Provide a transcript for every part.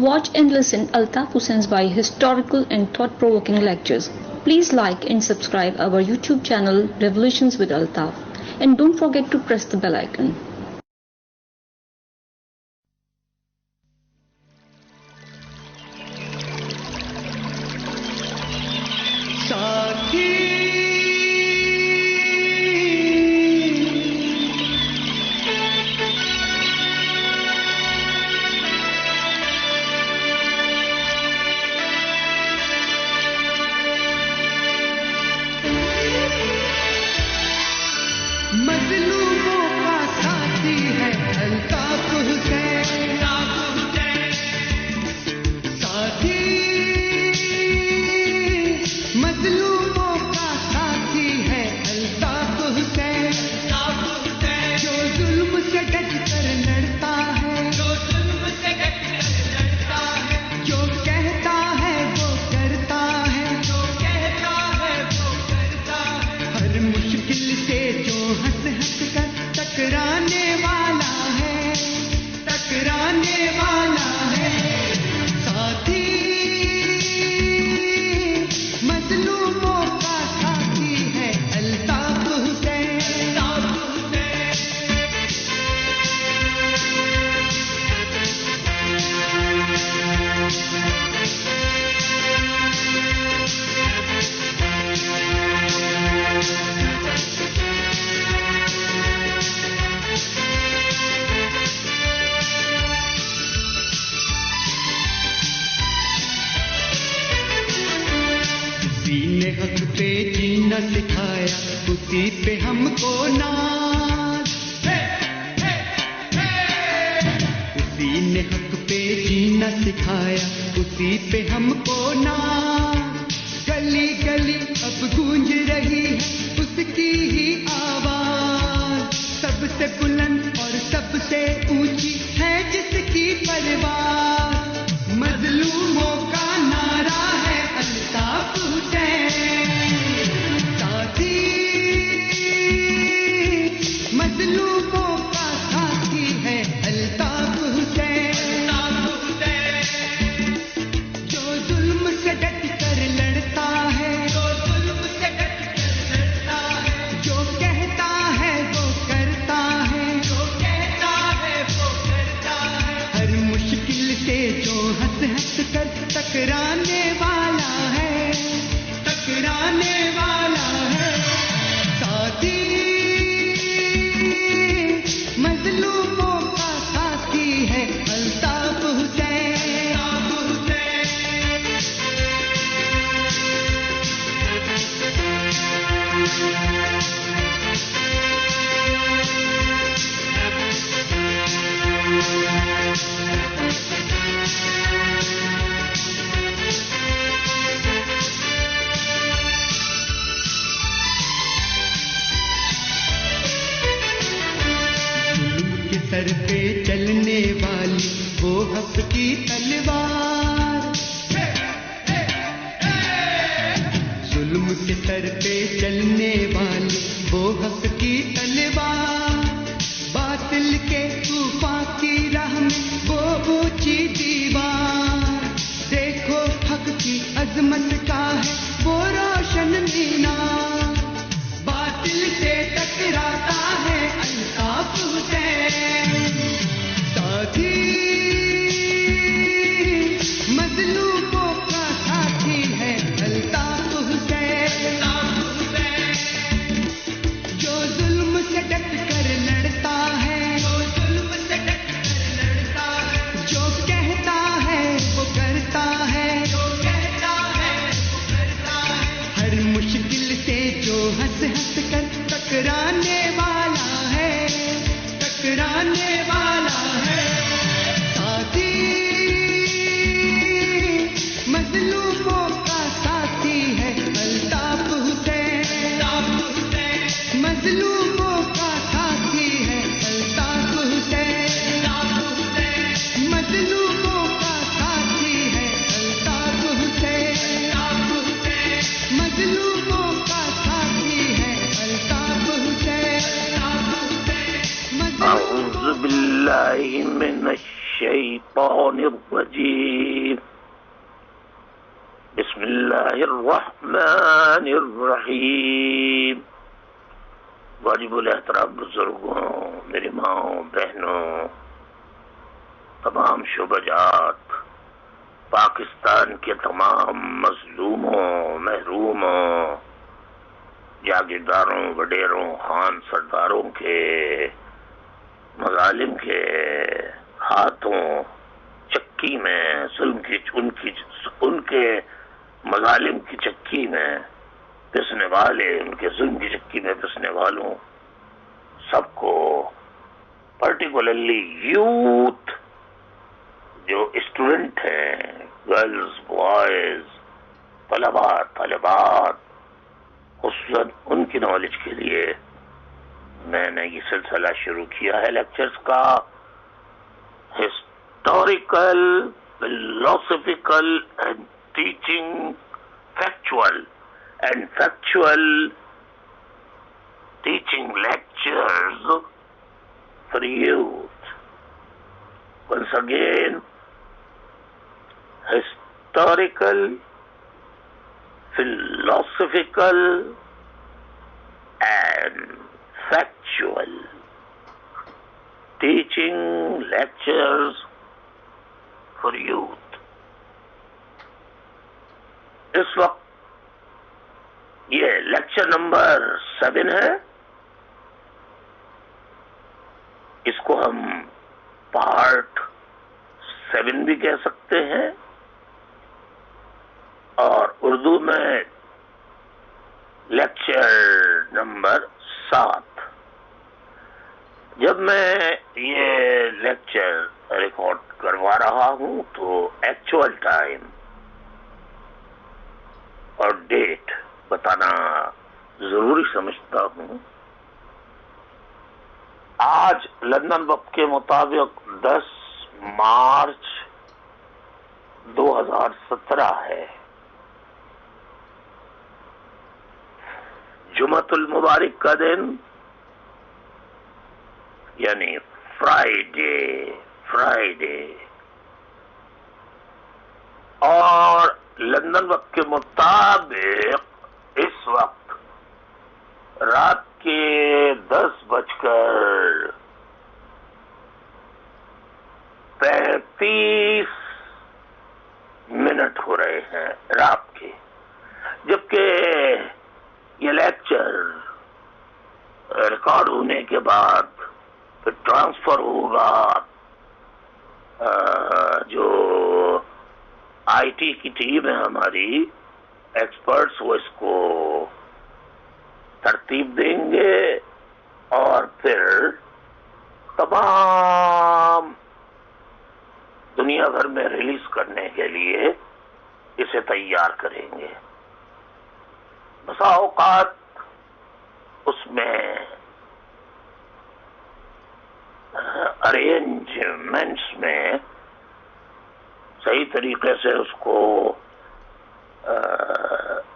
watch and listen Altaf Hussein's by historical and thought-provoking lectures. Please like and subscribe our YouTube channel Revolutions with Altaf, and don't forget to press the bell icon. مظلوموں کا ساتھی ہے الطاف حسین، ساتھی مظلوموں کا ساتھی ہے الطاف حسین، جو ظلم سے ڈٹ کر لڑتا ہے، جو کہتا ہے وہ کرتا ہے، ہر مشکل سے جو ہنس ہنس کر ٹکرانے والا ہے، ٹکرانے والا ہے، ساتھی مظلوموں کا ساتھی ہے الطاف حسین۔ اسی نے حق پہ جینا سکھایا، اسی پہ ہم کو ناز، اسی نے حق پہ جینا سکھایا، اسی پہ ہم کو ناز، گلی گلی اب گونج رہی ہے اس کی ہی آواز، سب سے بلند اور سب سے اونچی ہے جس کی پرواز، مظلوموں کا نعرہ ہے الطاف حسین، ساتھی مظلوموں کا ساتھی ہے الطاف حسین، جو ظلم سے ڈٹ کر لڑتا ہے، جو کہتا ہے وہ کرتا ہے، ہر مشکل سے جو ہنس ہنس کر ٹکرانے والا ہے، ٹکرانے والا ہے، ساتھی مظلوموں کا ساتھی ہے الطاف حسین۔ سر پہ چلنے والی وہ حق کی تلوار، ظلم کے سر پہ چلنے والی وہ حق کی تلوار، باطل کے طوفان کی راہ میں وہ اونچی دیوار، دیکھو حق کی عظمت کا ہے وہ روشن مینار، باطل سے ٹکراتا ہے الطاف حسین، ساتھی مظلوموں کا ساتھی ہے الطاف حسین، جو ظلم سے ڈٹ کر لڑتا ہے، جو کہتا ہے وہ کرتا ہے، ہر مشکل سے جو ہنس ہنس کر ٹکرانے والا ہے، ٹکرانے والا ہے، ساتھی مظلوموں کا ساتھی ہے الطاف حسین، مظلوموں کا ساتھی ہے الطاف حسین، مظلوموں کا ساتھی ہے الطاف حسین، مظلوموں کا ساتھی ہے الطاف حسین، أعوذ بالله من الشيطان الشيطان الرجيم بسم الله الرحمن الرحیم. واجب الاحترام بزرگوں، میری ماؤں بہنوں، تمام شعبجات، پاکستان کے تمام مظلوموں، محروموں، جاگیرداروں، وڈیروں، خان سرداروں کے مظالم کے ہاتھوں چکی میں ظلم کی ان کے مظالم کی چکی میں پسنے والے، ان کے ظلم کی چکی میں پسنے والوں سب کو، پرٹیکولرلی یوتھ جو اسٹوڈنٹ ہیں، گرلز، بوائز، طلباء، طالبات، خصوصاً ان کی نالج کے لیے میں نے یہ سلسلہ شروع کیا ہے لیکچرز کا. Historical, philosophical and teaching, factual and factual teaching lectures for youth. Once again, historical, philosophical and factual teaching lectures for youth. اس وقت یہ لیکچر نمبر 7 ہے. اس کو ہم پارٹ 7 بھی کہہ سکتے ہیں، اور اردو میں لیکچر نمبر 7. جب میں یہ لیکچر ریکارڈ کروا رہا ہوں تو ایکچوئل ٹائم اور ڈیٹ بتانا ضروری سمجھتا ہوں. آج لندن وقت کے مطابق 10 مارچ 2017 ہے، جمعۃ المبارک کا دن، یعنی فرائیڈے. اور لندن وقت کے مطابق اس وقت رات کے 10:35 ہو رہے ہیں رات کے، جبکہ یہ لیکچر ریکارڈ ہونے کے بعد پھر ٹرانسفر ہوگا جو آئی ٹی کی ٹیم ہے ہماری ایکسپرٹس، وہ اس کو ترتیب دیں گے اور پھر تمام دنیا بھر میں ریلیز کرنے کے لیے اسے تیار کریں گے. بسا اوقات اس میں ارینجمنٹس میں صحیح طریقے سے اس کو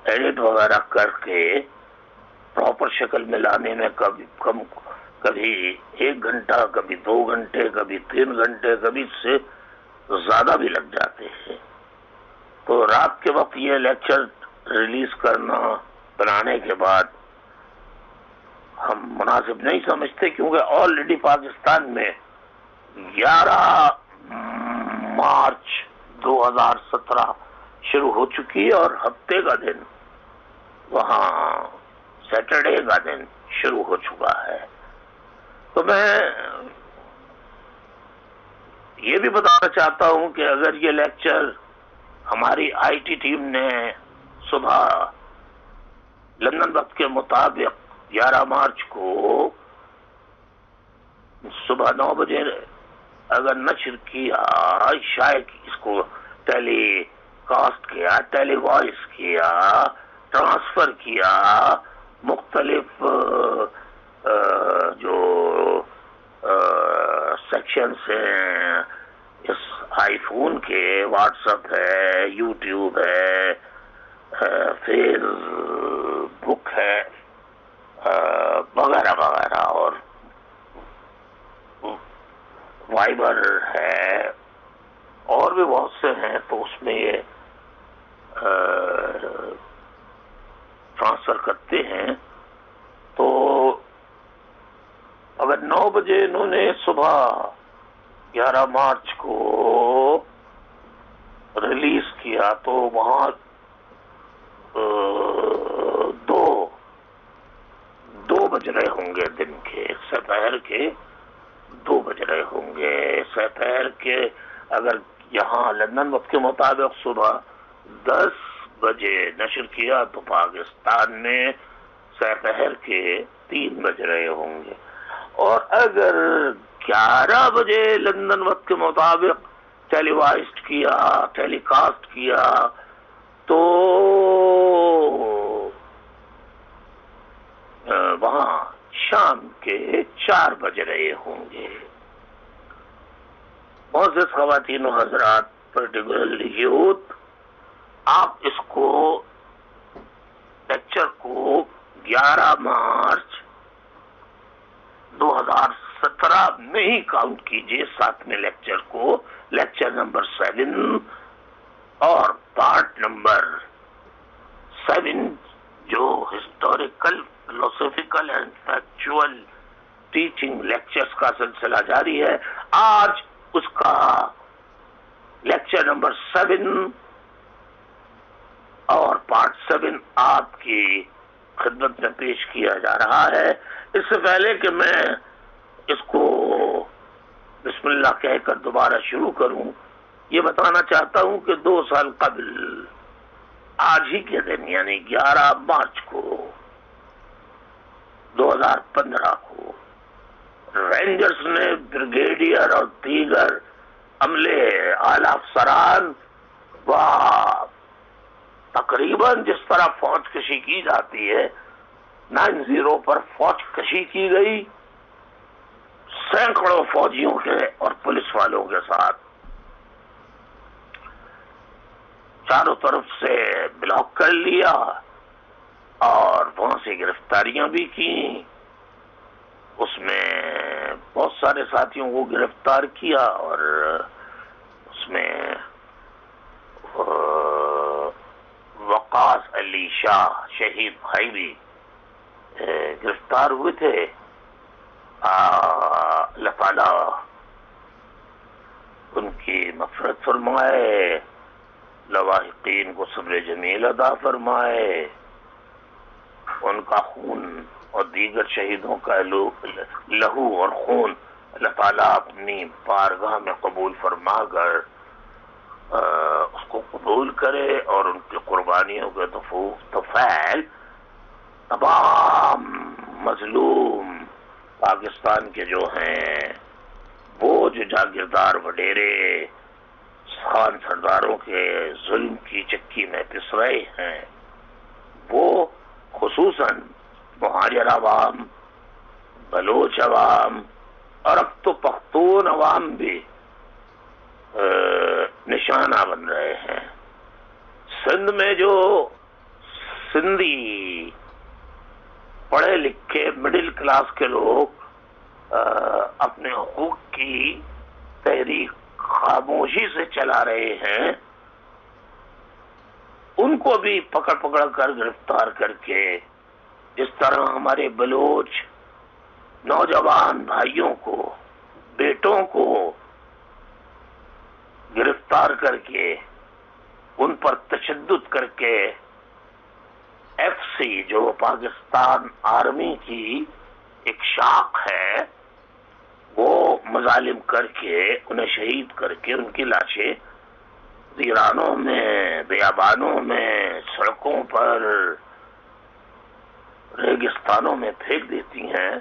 ایڈٹ وغیرہ کر کے پراپر شکل میں لانے میں کبھی 1 گھنٹہ، کبھی 2 گھنٹے، کبھی 3 گھنٹے، کبھی اس سے زیادہ بھی لگ جاتے ہیں. تو رات کے وقت یہ لیکچر ریلیز کرنا بنانے کے بعد ہم مناسب نہیں سمجھتے، کیونکہ آلریڈی پاکستان میں 11 مارچ 2017 شروع ہو چکی ہے اور ہفتے کا دن وہاں سیٹرڈے کا دن شروع ہو چکا ہے. تو میں یہ بھی بتانا چاہتا ہوں کہ اگر یہ لیکچر ہماری آئی ٹی ٹیم نے صبح لندن وقت کے مطابق 11 مارچ کو صبح 9 بجے اگر نشر کیا، شاید اس کو ٹیلی کاسٹ کیا، ٹیلی وائس کیا، ٹرانسفر کیا، مختلف جو سیکشنز ہیں اس آئی فون کے، واٹس ایپ ہے، یوٹیوب ہے، فیس بک ہے وغیرہ وغیرہ، اور وائبر ہے، بھی بہت سے ہیں تو اس میں یہ ٹرانسفر کرتے ہیں. تو اگر 9 بجے انہوں نے صبح 11 مارچ کو ریلیز کیا تو وہاں دو بج رہے ہوں گے دن کے، دوپہر کے 2 بج رہے ہوں گے. دوپہر کے اگر یہاں لندن وقت کے مطابق صبح 10 بجے نشر کیا تو پاکستان میں دوپہر کے 3 بج رہے ہوں گے. اور اگر 11 بجے لندن وقت کے مطابق ٹیلی کاسٹ کیا تو وہاں شام کے 4 بج رہے ہوں گے. معزز خواتین و حضرات، پرٹیکولرلی یوتھ، آپ اس کو لیکچر کو 11 مارچ 2017 میں ہی کاؤنٹ کیجئے، ساتویں لیکچر کو، لیکچر نمبر 7 اور پارٹ نمبر 7 جو historical, philosophical and factual teaching lectures کا سلسلہ جاری ہے. آج اس کا لیکچر نمبر 7 اور پارٹ 7 آپ کی خدمت میں پیش کیا جا رہا ہے. اس سے پہلے کہ میں اس کو بسم اللہ کہہ کر دوبارہ شروع کروں، یہ بتانا چاہتا ہوں کہ 2 سال قبل آج ہی کے دن یعنی 11 مارچ کو 2015 کو رینجرز نے بریگیڈیئر اور دیگر عملے، اعلی افسران و تقریباً جس طرح فوج کشی کی جاتی ہے 9-0 پر فوج کشی کی گئی، سینکڑوں فوجیوں کے اور پولیس والوں کے ساتھ چاروں طرف سے بلاک کر لیا اور وہاں سے گرفتاریاں بھی کی. اس میں بہت سارے ساتھیوں کو گرفتار کیا اور اس میں وقاص علی شاہ شہید بھائی بھی گرفتار ہوئے تھے. اللہ تعالیٰ ان کی مغفرت فرمائے، لواحقین کو صبر جمیل عطا فرمائے، ان کا خون اور دیگر شہیدوں کا لہو اور خون اللہ تعالیٰ اپنی بارگاہ میں قبول فرما کر اس کو قبول کرے اور ان کی قربانیوں کے طفیل تمام مظلوم پاکستان کے جو ہیں وہ جو جاگیردار وڈیرے خان سرداروں کے ظلم کی چکی میں پس رہے ہیں، وہ خصوصاً مہاجر عوام، بلوچ عوام اور اب تو پختون عوام بھی نشانہ بن رہے ہیں. سندھ میں جو سندھی پڑھے لکھے مڈل کلاس کے لوگ اپنے حقوق کی تحریک خاموشی سے چلا رہے ہیں، ان کو بھی پکڑ کر گرفتار کر کے، جس طرح ہمارے بلوچ نوجوان بھائیوں کو، بیٹوں کو گرفتار کر کے ان پر تشدد کر کے ایف سی جو پاکستان آرمی کی ایک شاخ ہے وہ مظالم کر کے انہیں شہید کر کے ان کی لاشیں ویرانوں میں، بیابانوں میں، سڑکوں پر، ریگستانوں میں پھینک دیتی ہیں.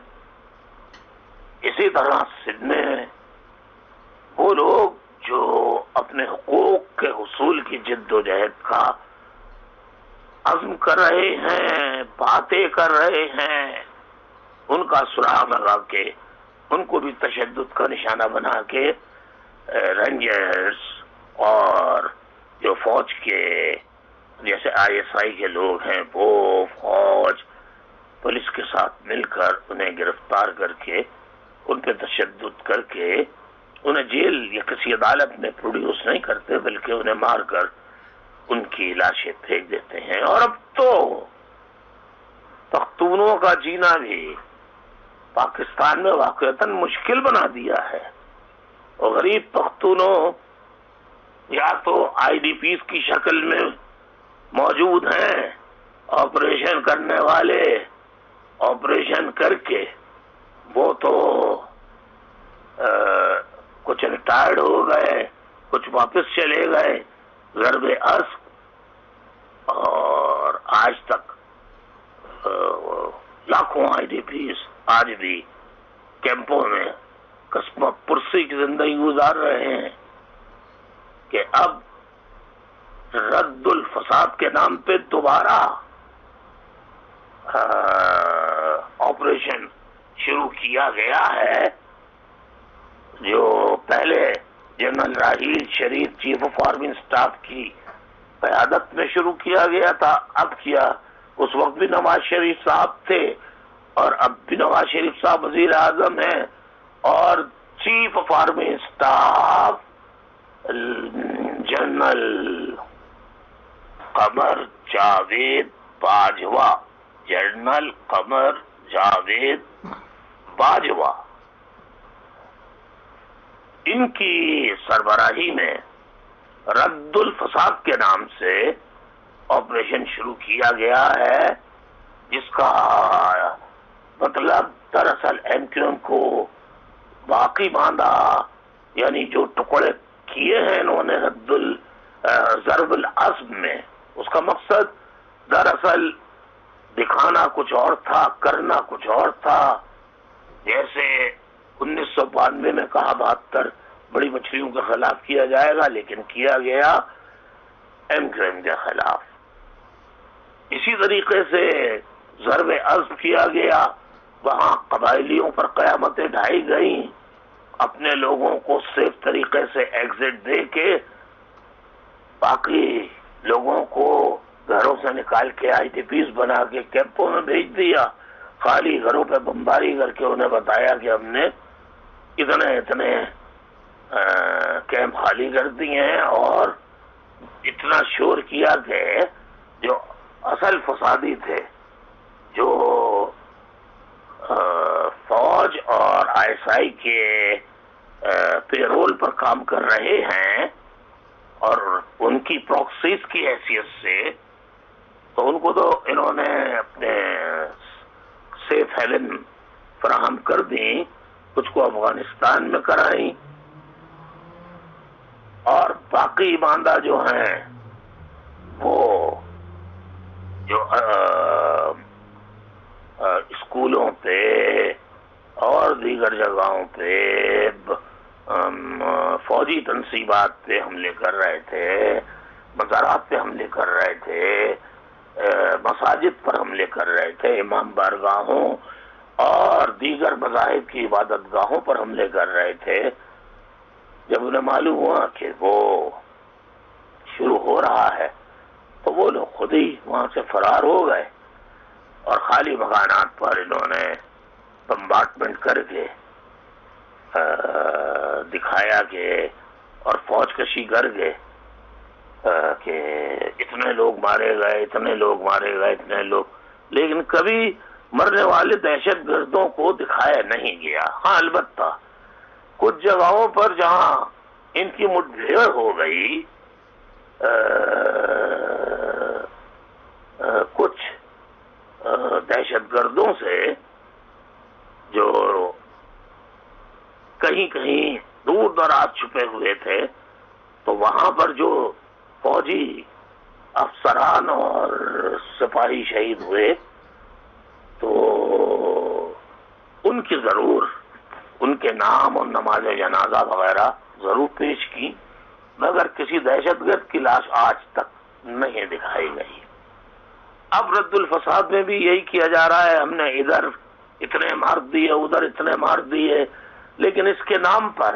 اسی طرح سندھ میں وہ لوگ جو اپنے حقوق کے حصول کی جد و جہد کا عزم کر رہے ہیں، باتیں کر رہے ہیں، ان کا سراغ لگا کے ان کو بھی تشدد کا نشانہ بنا کے رینجرز اور جو فوج کے جیسے ISI کے لوگ ہیں وہ فوج پولیس کے ساتھ مل کر انہیں گرفتار کر کے ان پہ تشدد کر کے انہیں جیل یا کسی عدالت میں پروڈیوس نہیں کرتے، بلکہ انہیں مار کر ان کی لاشیں پھینک دیتے ہیں۔ اور اب تو پختونوں کا جینا بھی پاکستان میں واقعتاً مشکل بنا دیا ہے، اور غریب پختونوں یا تو آئی ڈی پیز کی شکل میں موجود ہیں، آپریشن کرنے والے آپریشن کر کے وہ تو کچھ ریٹائرڈ ہو گئے، کچھ واپس چلے گئے ضرب عصب، اور آج تک لاکھوں آئی ڈی پیز آج بھی کیمپوں میں قسم پرسی کی زندگی گزار رہے ہیں کہ اب رد الفساد کے نام پہ دوبارہ آپریشن شروع کیا گیا ہے، جو پہلے general Raheel Sharif chief of army staff کی قیادت میں شروع کیا گیا تھا۔ اب کیا اس وقت بھی نواز شریف صاحب تھے، اور اب بھی نواز شریف صاحب وزیر اعظم ہیں، اور chief of army staff general Qamar Javed Bajwa, general Qamar Javed Bajwa, ان کی سربراہی میں رد الفساد کے نام سے آپریشن شروع کیا گیا ہے، جس کا مطلب دراصل ایم کیو ایم کو باقی باندھا، یعنی جو ٹکڑے کیے ہیں انہوں نے ضرب العصب میں، اس کا مقصد دراصل دکھانا کچھ اور تھا، کرنا کچھ اور تھا۔ جیسے 1992 میں کہا 72 بڑی مچھلیوں کے خلاف کیا جائے گا، لیکن کیا گیا ایم کیو ایم کے خلاف۔ اسی طریقے سے ضرب عصب کیا گیا، وہاں قبائلیوں پر قیامتیں ڈھائی گئیں، اپنے لوگوں کو سیف طریقے سے ایگزٹ دے کے باقی لوگوں کو گھروں سے نکال کے آئی ڈی پیز بنا کے کیمپوں میں بھیج دیا، خالی گھروں پہ بمباری کر کے انہیں بتایا کہ ہم نے اتنے کیمپ خالی کر دیے ہیں، اور اتنا شور کیا کہ جو اصل فسادی تھے، جو فوج اور آئی ایس آئی کے پے رول پر کام کر رہے ہیں اور ان کی پراکسیز کی حیثیت سے، تو ان کو تو انہوں نے اپنے سیف ہیون فراہم کر دیں، کچھ کو افغانستان میں کرائیں، اور باقی باندھا جو ہیں وہ جو اسکولوں پہ اور دیگر جگہوں پہ فوجی تنصیبات پہ حملے کر رہے تھے، مزارات پہ حملے کر رہے تھے، مساجد پر حملے کر رہے تھے، امام بارگاہوں اور دیگر مذاہب کی عبادت گاہوں پر حملے کر رہے تھے۔ جب انہیں معلوم ہوا کہ وہ شروع ہو رہا ہے تو وہ لوگ خود ہی وہاں سے فرار ہو گئے، اور خالی مکانات پر انہوں نے بمبارڈمنٹ کر کے دکھایا کہ اور فوج کشی کر کے کہ اتنے لوگ مارے گئے، اتنے لوگ مارے گئے، اتنے لوگ، لیکن کبھی مرنے والے دہشت گردوں کو دکھایا نہیں گیا۔ ہاں البتہ کچھ جگہوں پر جہاں ان کی مٹ بھیڑ ہو گئی، کچھ دہشت گردوں سے جو کہیں کہیں دور دراز چھپے ہوئے تھے، تو وہاں پر جو فوجی افسران اور سپاہی شہید ہوئے، تو ان کی ضرور ان کے نام اور نماز جنازہ وغیرہ ضرور پیش کی، مگر کسی دہشت گرد کی لاش آج تک نہیں دکھائی گئی۔ اب رد الفساد میں بھی یہی کیا جا رہا ہے، ہم نے ادھر اتنے مار دیے، ادھر اتنے مار دیے، لیکن اس کے نام پر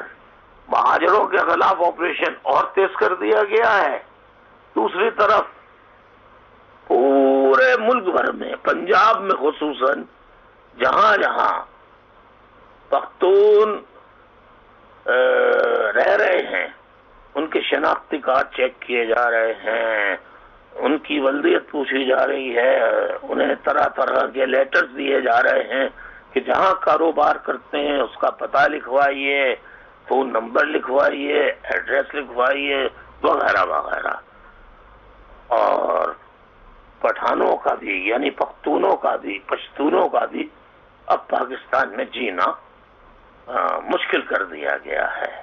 مہاجروں کے خلاف آپریشن اور تیز کر دیا گیا ہے۔ دوسری طرف پورے ملک بھر میں، پنجاب میں خصوصاً، جہاں جہاں پختون شناختی کارڈ چیک کیے جا رہے ہیں، ان کی ولدیت پوچھی جا رہی ہے، انہیں طرح طرح کے لیٹرز دیے جا رہے ہیں کہ جہاں کاروبار کرتے ہیں اس کا پتہ لکھوائیے، فون نمبر لکھوائیے، ایڈریس لکھوائیے، وغیرہ وغیرہ. اور پٹھانوں کا بھی، یعنی پختونوں کا بھی، پشتونوں کا بھی اب پاکستان میں جینا مشکل کر دیا گیا ہے.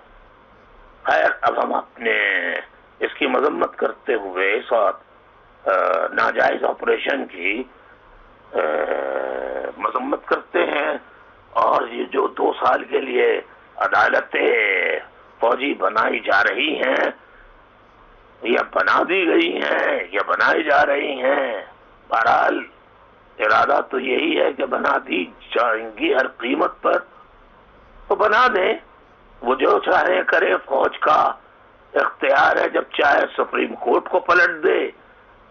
خیر، اب ہم اپنے اس کی مذمت کرتے ہوئے اس وقت ناجائز آپریشن کی مذمت کرتے ہیں، اور یہ جو 2 سال کے لیے عدالتیں فوجی بنائی جا رہی ہیں یا بنا دی گئی ہیں یا بنائی جا رہی ہیں، بہرحال ارادہ تو یہی ہے کہ بنا دی جائیں گی ہر قیمت پر، تو بنا دیں، وہ جو چاہے کرے. فوج کا اختیار ہے، جب چاہے سپریم کورٹ کو پلٹ دے،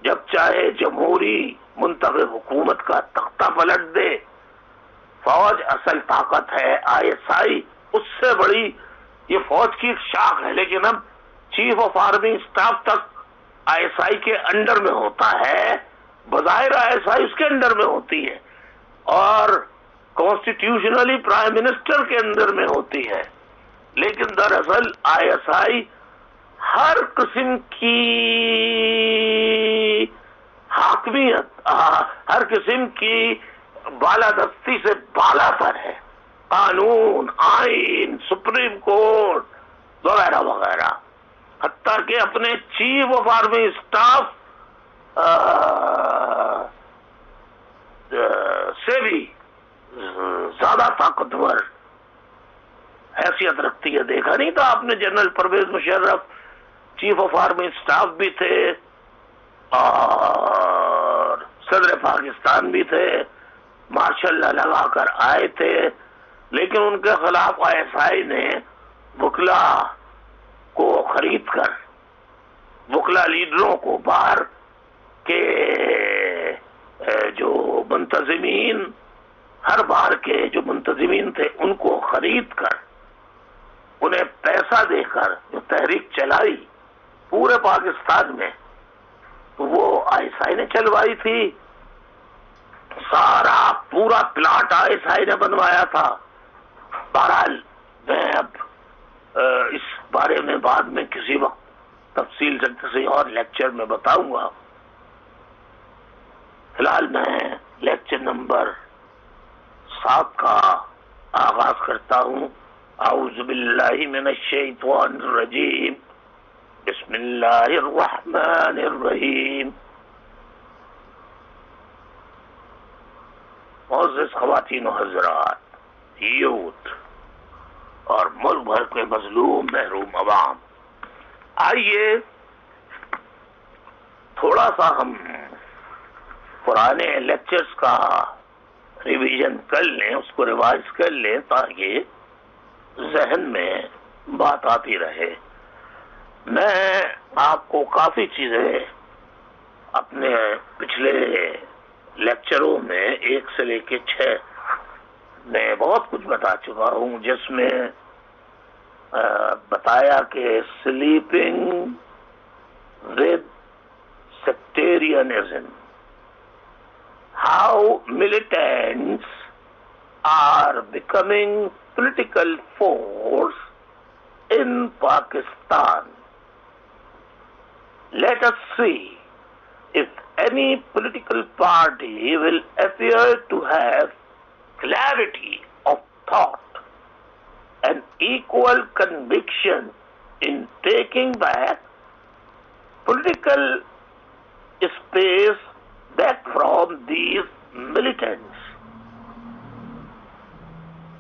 جب چاہے جمہوری منتخب حکومت کا تختہ پلٹ دے. فوج اصل طاقت ہے. ISI اس سے بڑی، یہ فوج کی ایک شاخ ہے، لیکن اب چیف آف آرمی اسٹاف تک ISI کے انڈر میں ہوتا ہے. بظاہر ISI اس کے انڈر میں ہوتی ہے اور کانسٹیٹیوشنلی پرائم منسٹر کے اندر میں ہوتی ہے، لیکن دراصل ISI ہر قسم کی حاکمیت، ہر قسم کی بالادستی سے بالا تر ہے. قانون، آئین، سپریم کورٹ وغیرہ وغیرہ، حتیٰ کہ اپنے چیف آف آرمی اسٹاف سے بھی زیادہ طاقتور حیثیت رکھتی ہے. دیکھا نہیں تھا آپ نے، general Pervez Musharraf chief of army staff بھی تھے اور صدر پاکستان بھی تھے، مارشل لا لگا کر آئے تھے، لیکن ان کے خلاف ISI نے وکلا کو خرید کر، وکلا لیڈروں کو، باہر کے جو منتظمین، ہر بار کے جو منتظمین تھے ان کو خرید کر، انہیں پیسہ دے کر جو تحریک چلائی پورے پاکستان میں، تو وہ ISI نے چلوائی تھی. سارا پورا پلاٹ ISI نے بنوایا تھا. بہرحال میں اب اس بارے میں بعد میں کسی وقت تفصیل سے کسی اور لیکچر میں بتاؤں گا. فی الحال میں لیکچر نمبر 7 کا آغاز کرتا ہوں. اعوذ باللہ من الشیطان الرجیم، بسم اللہ الرحمن الرحیم. معزز خواتین و حضرات، یوتھ اور ملک بھر کے مظلوم محروم عوام، آئیے تھوڑا سا ہم پرانے لیکچرز کا ریویژن کر لیں، اس کو ریوائز کر لیں تاکہ ذہن میں بات آتی رہے. میں آپ کو کافی چیزیں اپنے پچھلے لیکچروں میں 1 سے لے کے 6 میں بہت کچھ بتا چکا ہوں، جس میں بتایا کہ sleeping with sectarianism, how militants are becoming political force in Pakistan. Let us see if any political party will appear to have clarity of thought and equal conviction in taking back political space back from these militants.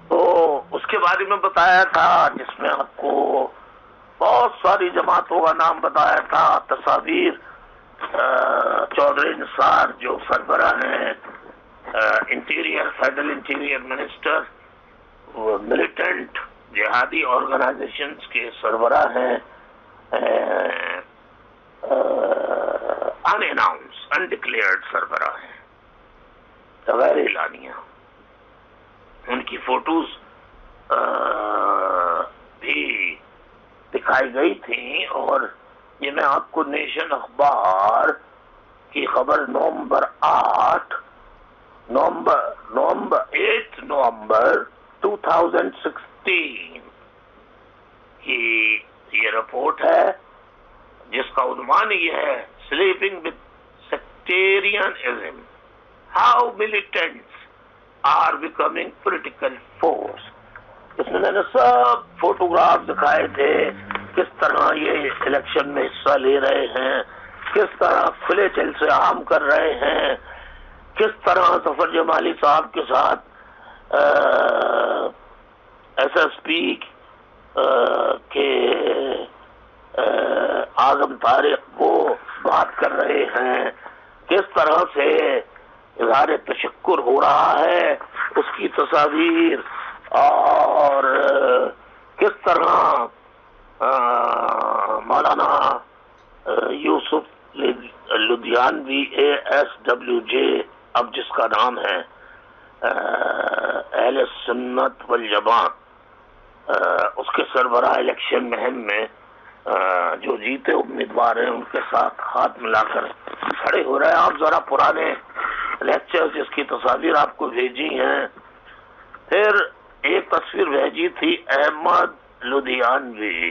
تو اس کے بارے میں بتایا تھا، جس میں آپ کو بہت ساری جماعتوں کا نام بتایا تھا. تصاویر چودھری نثار جو سربراہ ہیں انٹیریئر، فیڈرل انٹیریئر منسٹر، وہ ملیٹنٹ جہادی آرگنائزیشنز کے سربراہ ہیں، ان اناؤنس انڈکلیئرڈ سربراہ ہیں، غیر اعلانیہ. ان کی فوٹوز بھی دکھائی دکھائی گئی تھی، اور یہ میں آپ کو نیشن اخبار کی خبر نومبر 2016 کی یہ رپورٹ ہے، جس کا عنوان یہ ہے sleeping with sectarianism, how militants are becoming political force. اس میں نے سب فوٹوگراف دکھائے تھے، کس طرح یہ الیکشن میں حصہ لے رہے ہیں، کس طرح کھلے دل سے عام کر رہے ہیں، کس طرح ظفر جمالی صاحب کے ساتھ ایس ایس پی کے اعظم طارق وہ بات کر رہے ہیں، کس طرح سے اظہار تشکر ہو رہا ہے اس کی تصاویر، اور کس طرح مولانا یوسف لدھیانوی ASWJ اب جس کا نام ہے اہل سنت والجماعت، اس کے سربراہ الیکشن مہم میں جو جیتے امیدوار ہیں ان کے ساتھ ہاتھ ملا کر کھڑے ہو رہے ہیں۔ آپ ذرا پرانے لیکچر جس کی تصاویر آپ کو بھیجی ہیں، پھر ایک تصویر بھیجی تھی Ahmad Ludhianvi,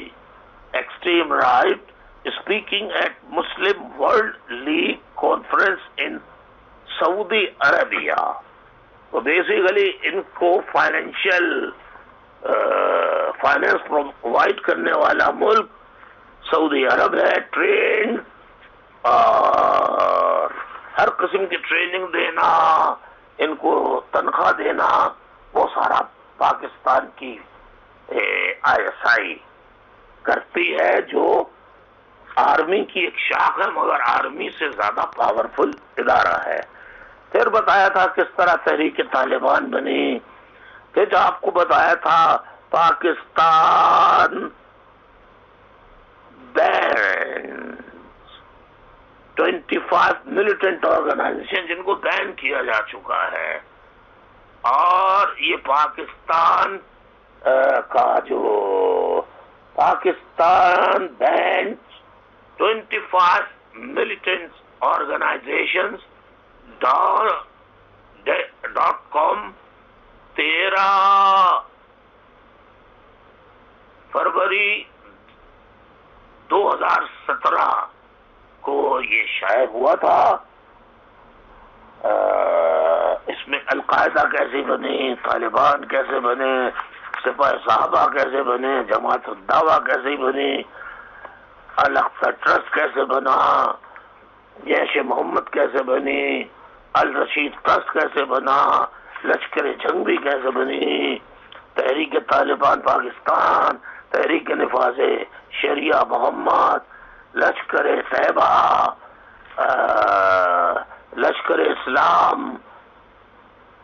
extreme right speaking at Muslim World League conference in Saudi Arabia. تو بیسیکلی ان کو فائنینس پرووائڈ کرنے والا ملک سعودی عرب ہے، ٹرینڈ اور ہر قسم کی ٹریننگ دینا، ان کو تنخواہ دینا، وہ سارا پاکستان کی ISI کرتی ہے، جو آرمی کی ایک شاخ ہے مگر آرمی سے زیادہ پاورفل ادارہ ہے۔ پھر بتایا تھا کس طرح تحریک طالبان بنی، پھر جو آپ کو بتایا تھا پاکستان بین 25 ملیٹنٹ آرگنائزیشن جن کو بین کیا جا چکا ہے، اور یہ پاکستان کا جو پاکستان بین 25 ملیٹنٹ آرگنائزیشنز .com 13 فروری 2017 کو یہ شائع ہوا تھا۔ اس میں القاعدہ کیسے بنے، طالبان کیسے بنے، سپاہ صحابہ کیسے بنے، جماعت الدعوہ کیسے بنی، الاقصی ٹرسٹ کیسے بنا، جیش محمد کیسے بنی، الرشید ٹرسٹ کیسے بنا، لشکر جنگ بھی کیسے بنی، تحریک طالبان پاکستان، تحریک نفاذ شریعہ محمد، لشکر طیبہ، لشکر اسلام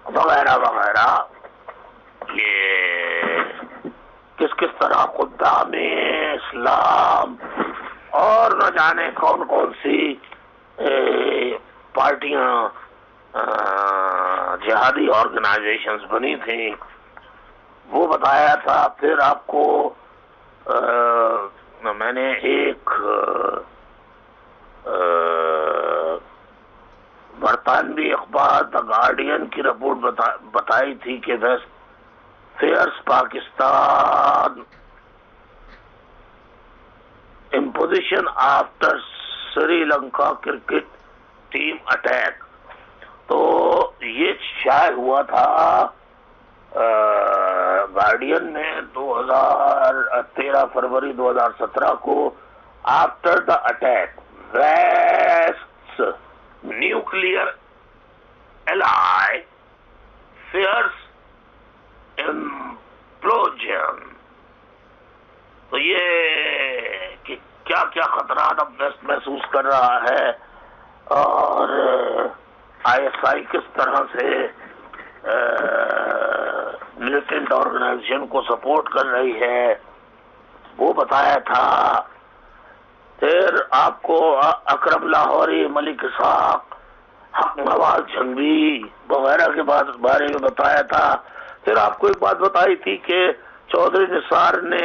وغیرہ وغیرہ، یہ کس طرح خدام اسلام اور نہ جانے کون کون سی پارٹیاں جہادی آرگنائزیشنز بنی تھیں، وہ بتایا تھا۔ پھر آپ کو میں نے ایک برطانوی اخبار دا گارڈین کی رپورٹ بتائی تھی کہ fears Pakistan imposition after Sri Lanka cricket team attack, تو یہ شائع ہوا تھا گارڈین میں 13 فروری 2017 کو۔ After the attack West nuclear ally fears implosion, تو یہ کہ کیا کیا خطرات اب ویسٹ محسوس کر رہا ہے، اور ISI کس طرح سے ملیٹنٹ آرگنائزیشن کو سپورٹ کر رہی ہے، وہ بتایا تھا۔ پھر آپ کو اکرم لاہوری، ملک اسحاق، حق نواز جھنگوی وغیرہ کے بارے میں بتایا تھا۔ پھر آپ کو ایک بات بتائی تھی کہ چودھری نثار نے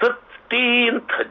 15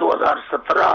2017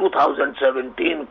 2017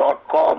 don.com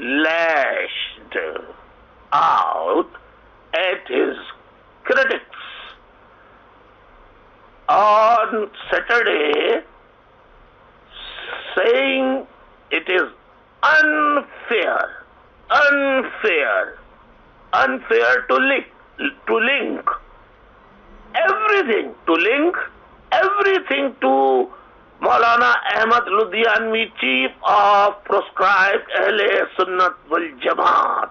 lashed out at his critics on Saturday, saying it is unfair to link everything to Maulana Ahmad Ludhianvi, chief of proscribed Ahle Sunnat wal Jamaat.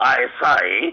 ISI,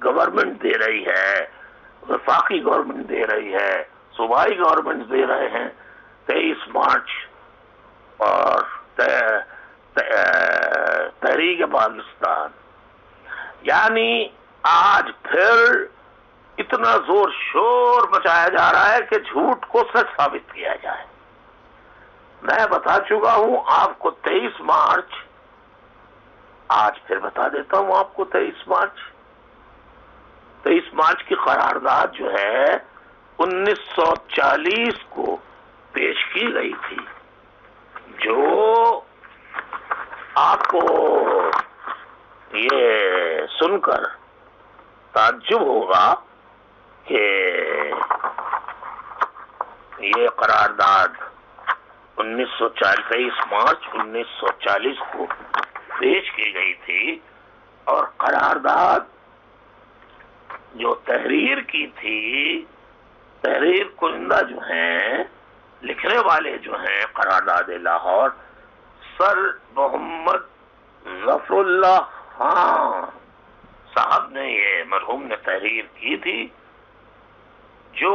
government دے رہی ہے، وفاقی گورنمنٹ دے رہی ہے، صوبائی گورنمنٹ دے رہے ہیں 23 مارچ اور تحریک پاکستان. یعنی آج پھر اتنا زور شور مچایا جا رہا ہے کہ جھوٹ کو سچ ثابت کیا جائے. میں بتا چکا ہوں آپ کو 23 مارچ، آج پھر بتا دیتا ہوں آپ کو 23 مارچ کی قرارداد جو ہے 1940 کو پیش کی گئی تھی، جو آپ کو یہ سن کر تعجب ہوگا کہ یہ قرارداد 23 مارچ 1940 کو پیش کی گئی تھی، اور قرارداد جو تحریر کی تھی، تحریر کنندہ جو ہیں، لکھنے والے جو ہیں قرارداد لاہور، سر محمد ظفر اللہ خان صاحب نے، یہ مرحوم نے تحریر کی تھی، جو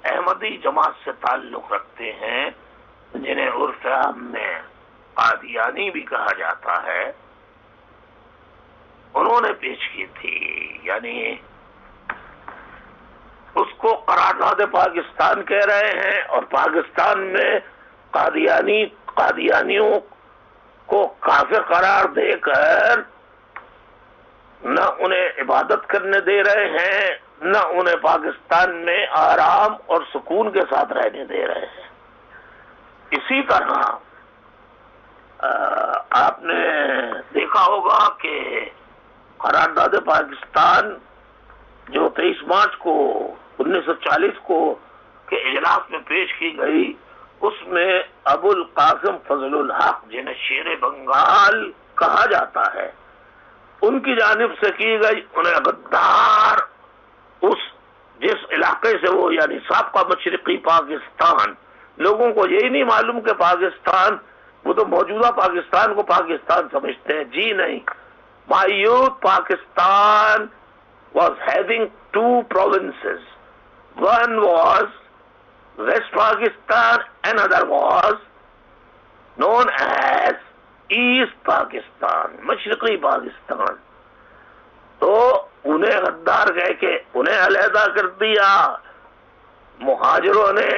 احمدی جماعت سے تعلق رکھتے ہیں، جنہیں عرف عام میں قادیانی بھی کہا جاتا ہے، انہوں نے پیش کی تھی. یعنی اس کو قرارداد پاکستان کہہ رہے ہیں، اور پاکستان میں قادیانیوں کو کافر قرار دے کر نہ انہیں عبادت کرنے دے رہے ہیں، نہ انہیں پاکستان میں آرام اور سکون کے ساتھ رہنے دے رہے ہیں. اسی طرح آپ نے دیکھا ہوگا کہ قرارداد پاکستان جو 23 مارچ کو 1940 کو کے اجلاس میں پیش کی گئی، اس میں ابو القاسم فضل الحق، جنہیں شیر بنگال کہا جاتا ہے، ان کی جانب سے کی گئی. انہیں غدار، جس علاقے سے وہ، یعنی سابقہ مشرقی پاکستان، لوگوں کو یہی نہیں معلوم کہ پاکستان، وہ تو موجودہ پاکستان کو پاکستان سمجھتے ہیں. جی نہیں، my youth Pakistan was having 2 provinces. One was West Pakistan, another was known as East Pakistan, مشرقی پاکستان. تو انہیں غدار کہہ کے انہیں علیحدہ کر دیا. مہاجروں نے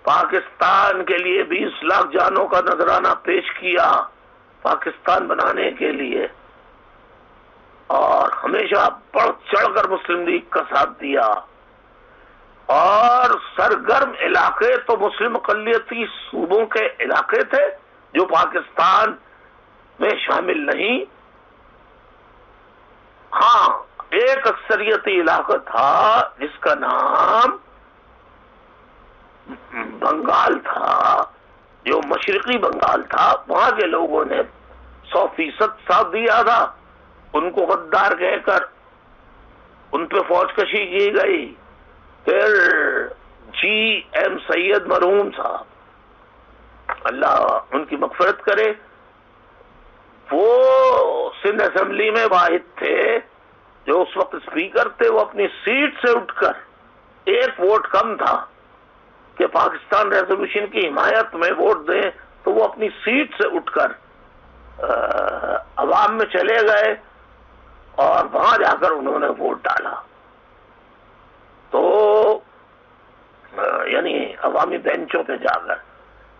پاکستان کے لیے 20 لاکھ جانوں کا نذرانہ پیش کیا پاکستان بنانے کے لیے، اور ہمیشہ بڑھ چڑھ کر مسلم لیگ کا ساتھ دیا. اور سرگرم علاقے تو مسلم اقلیتی صوبوں کے علاقے تھے جو پاکستان میں شامل نہیں. ہاں، ایک اکثریتی علاقہ تھا جس کا نام بنگال تھا، جو مشرقی بنگال تھا. وہاں کے لوگوں نے 100% ساتھ دیا تھا. ان کو غدار کہہ کر ان پہ فوج کشی کی گئی. پھر جی ایم سید مرحوم صاحب، اللہ ان کی مغفرت کرے، وہ سندھ اسمبلی میں واحد تھے جو اس وقت اسپیکر تھے. وہ اپنی سیٹ سے اٹھ کر، ایک ووٹ کم تھا کہ پاکستان ریزولوشن کی حمایت میں ووٹ دیں، تو وہ اپنی سیٹ سے اٹھ کر عوام میں چلے گئے اور وہاں جا کر انہوں نے ووٹ ڈالا. تو یعنی عوامی بینچوں پہ جا کر،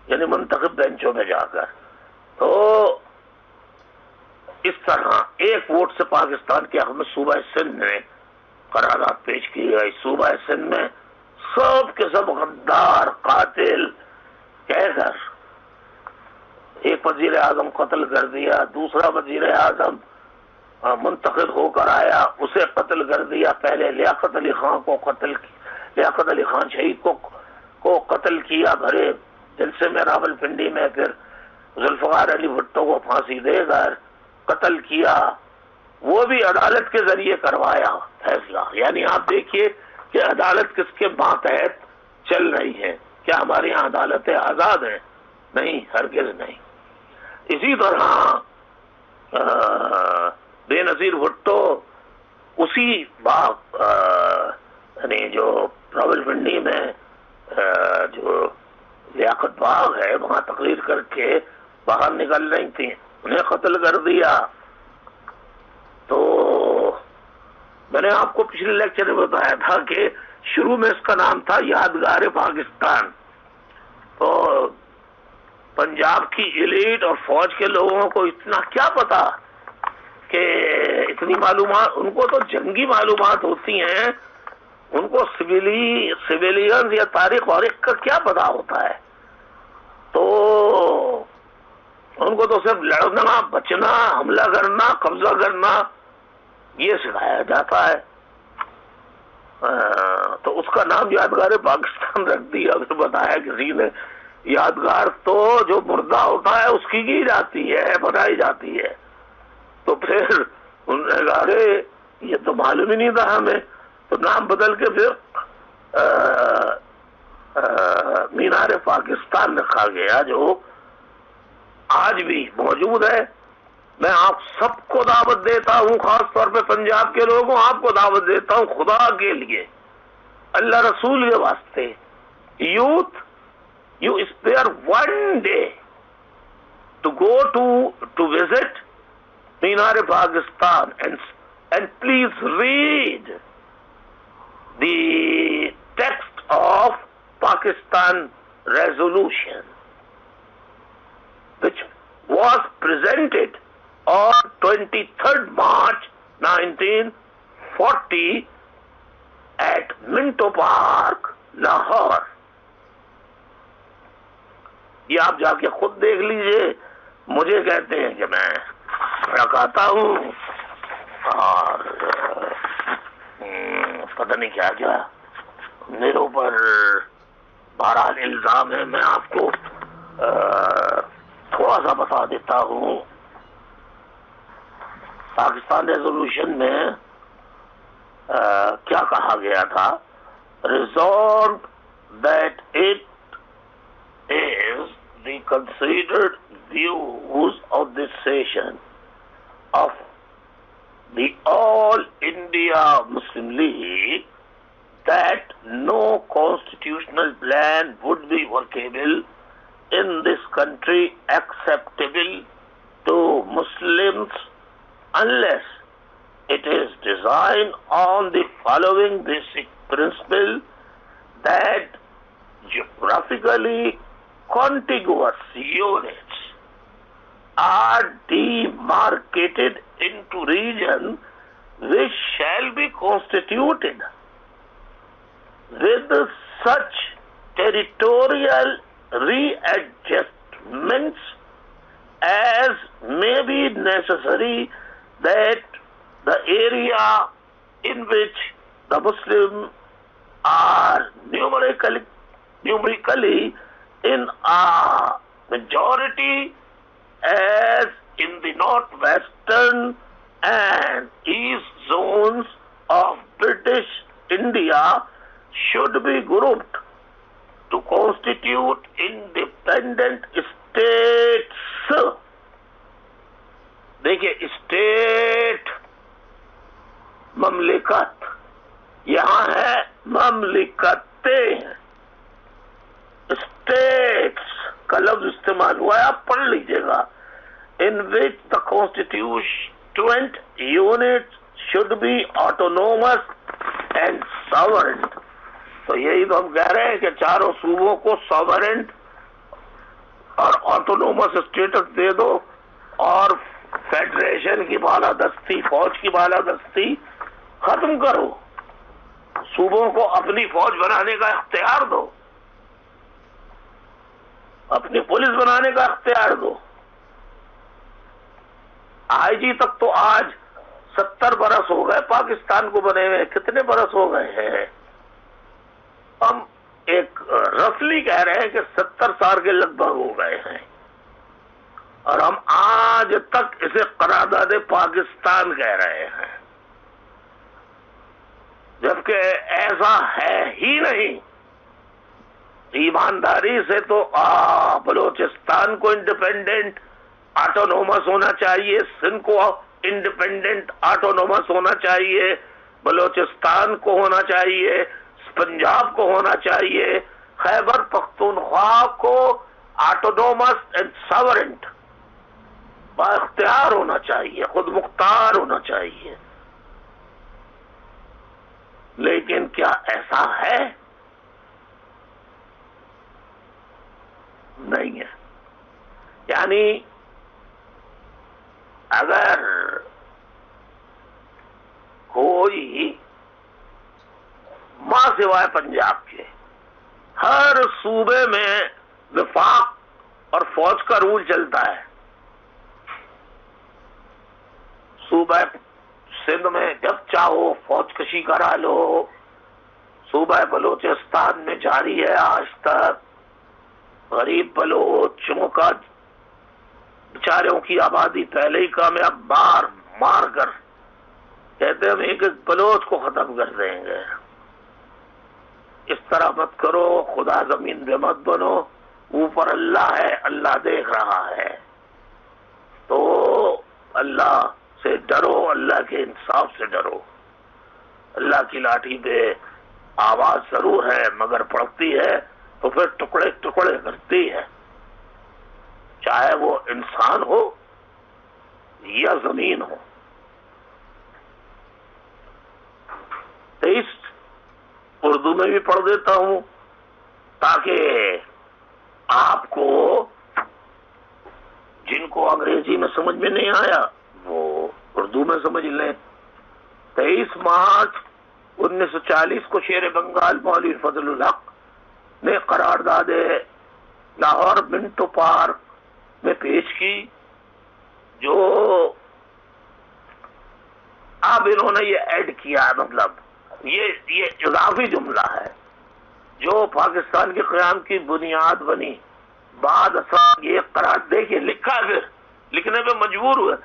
یعنی منتخب بینچوں پہ جا کر. تو اس طرح ایک ووٹ سے پاکستان کے حق میں صوبہ سندھ میں قرارداد پیش کی گئی. صوبہ سندھ میں سب کے سب غدار، قاتل کہہ کر ایک وزیر اعظم قتل کر دیا، دوسرا وزیر اعظم منتخب ہو کر آیا، اسے قتل کر دیا. پہلے لیاقت علی خان کو قتل کیا، لیاقت علی خان شہید کو قتل کیا بھرے جلسے میں راولپنڈی میں. پھر ذوالفقار علی بھٹو کو پھانسی دے کر قتل کیا. وہ بھی عدالت کے ذریعے کروایا فیصلہ. یعنی آپ دیکھیے کہ عدالت کس کے ماتحت چل رہی ہے. کیا ہمارے یہاں عدالتیں آزاد ہیں؟ نہیں، ہرگز نہیں. اسی طرح بے نظیر بھٹو اسی باغ یعنی جو راولپنڈی میں جو لیاقت باغ ہے وہاں تقریر کر کے باہر نکل رہی تھیں، انہیں قتل کر دیا. تو میں نے آپ کو پچھلے لیکچر میں بتایا تھا کہ شروع میں اس کا نام تھا یادگار پاکستان. تو پنجاب کی ایلیٹ اور فوج کے لوگوں کو اتنا کیا پتا کہ اتنی معلومات، ان کو تو جنگی معلومات ہوتی ہیں، ان کو سویلینز یا تاریخ وارخ کا کیا پتا ہوتا ہے. تو ان کو تو صرف لڑنا، بچنا، حملہ کرنا، قبضہ کرنا یہ سکھایا جاتا ہے. تو اس کا نام یادگار پاکستان رکھ دیا. پھر بتایا کسی نے یادگار تو جو مردہ ہوتا ہے اس کی جاتی ہے، بنائی جاتی ہے. تو پھر انہوں نے کہا ارے یہ تو معلوم ہی نہیں تھا ہمیں. تو نام بدل کے پھر مینار پاکستان رکھا گیا، جو آج بھی موجود ہے. میں آپ سب کو دعوت دیتا ہوں، خاص طور پہ پنجاب کے لوگوں، آپ کو دعوت دیتا ہوں خدا کے لیے، اللہ رسول کے واسطے. Youth, you spare one day to go to visit Minar Pakistan and please read the text of Pakistan resolution, which was presented on 23rd March 1940 at Minto Park, Lahore. یہ آپ جا کے خود دیکھ لیجئے. مجھے کہتے ہیں کہ میں رکھاتا ہوں اور پتہ نہیں کیا کیا میرے اوپر بہرحال الزام ہے. میں آپ کو تھوڑا سا بتا دیتا ہوں. پاکستان ریزولوشن میں کیا کہا گیا تھا؟ resolved that it is the considered views of this session of the All India Muslim League that no constitutional plan would be workable in this country acceptable to Muslims unless it is designed on the following basic principle, that geographically contiguous units are demarcated into region which shall be constituted with such territorial readjustments as may be necessary, that the area in which the Muslims are numerically in a majority, as in the northwestern and east zones of British India, should be grouped to constitute independent states. دیکھیے state مملکت، یہاں ہے مملکتیں. Status کا لفظ استعمال ہوا ہے، آپ پڑھ لیجئے گا. in which the constituent units should be autonomous and sovereign. تو یہی تو ہم کہہ رہے ہیں کہ چاروں صوبوں کو sovereign اور autonomous اسٹیٹس دے دو، اور فیڈریشن کی بالادستی، فوج کی بالادستی ختم کرو. صوبوں کو اپنی فوج بنانے کا اختیار دو، اپنی پولیس بنانے کا اختیار دو. آئی جی تک تو آج 70 برس ہو گئے پاکستان کو بنے ہوئے. کتنے برس ہو گئے ہیں؟ ہم ایک رفلی کہہ رہے ہیں کہ 70 سال کے لگ بھگ ہو گئے ہیں، اور ہم آج تک اسے قرارداد پاکستان کہہ رہے ہیں، جبکہ ایسا ہے ہی نہیں. ایمانداری سے تو بلوچستان کو انڈیپینڈنٹ آٹونومس ہونا چاہیے، سندھ کو انڈیپینڈنٹ آٹونومس ہونا چاہیے، بلوچستان کو ہونا چاہیے، پنجاب کو ہونا چاہیے، خیبر پختونخوا کو آٹونومس اینڈ ساورنٹ با اختیار ہونا چاہیے، خود مختار ہونا چاہیے. لیکن کیا ایسا ہے؟ نہیں ہے. یعنی اگر کوئی ماں سوائے پنجاب کے ہر صوبے میں وفاق اور فوج کا رول چلتا ہے، صوبہ سندھ میں جب چاہو فوج کشی کرا لو، صوبہ بلوچستان میں جاری ہے آج تک، غریب بلوچوں کا بیچاروں کی آبادی پہلے ہی کامیاب مار کر کہتے ہیں ہم ایک ایک بلوچ کو ختم کر دیں گے. اس طرح مت کرو، خدا زمین پہ مت بنو، اوپر اللہ ہے، اللہ دیکھ رہا ہے. تو اللہ سے ڈرو، اللہ کے انصاف سے ڈرو. اللہ کی لاٹھی پہ آواز ضرور ہے مگر پڑتی ہے تو پھر ٹکڑے ٹکڑے کرتی ہے، چاہے وہ انسان ہو یا زمین ہو. 23 اردو میں بھی پڑھ دیتا ہوں تاکہ آپ کو، جن کو انگریزی میں سمجھ میں نہیں آیا وہ اردو میں سمجھ لیں. 23 مارچ 1940 کو شیر بنگال مولوی فضل الحق نے قرارداد لاہور منٹو پارک میں پیش کی، جو اب انہوں نے یہ ایڈ کیا، مطلب یہ اضافی جملہ ہے جو پاکستان کے قیام کی بنیاد بنی. بعد ازاں یہ قرار دے کے لکھا، پھر لکھنے پہ مجبور ہوئے،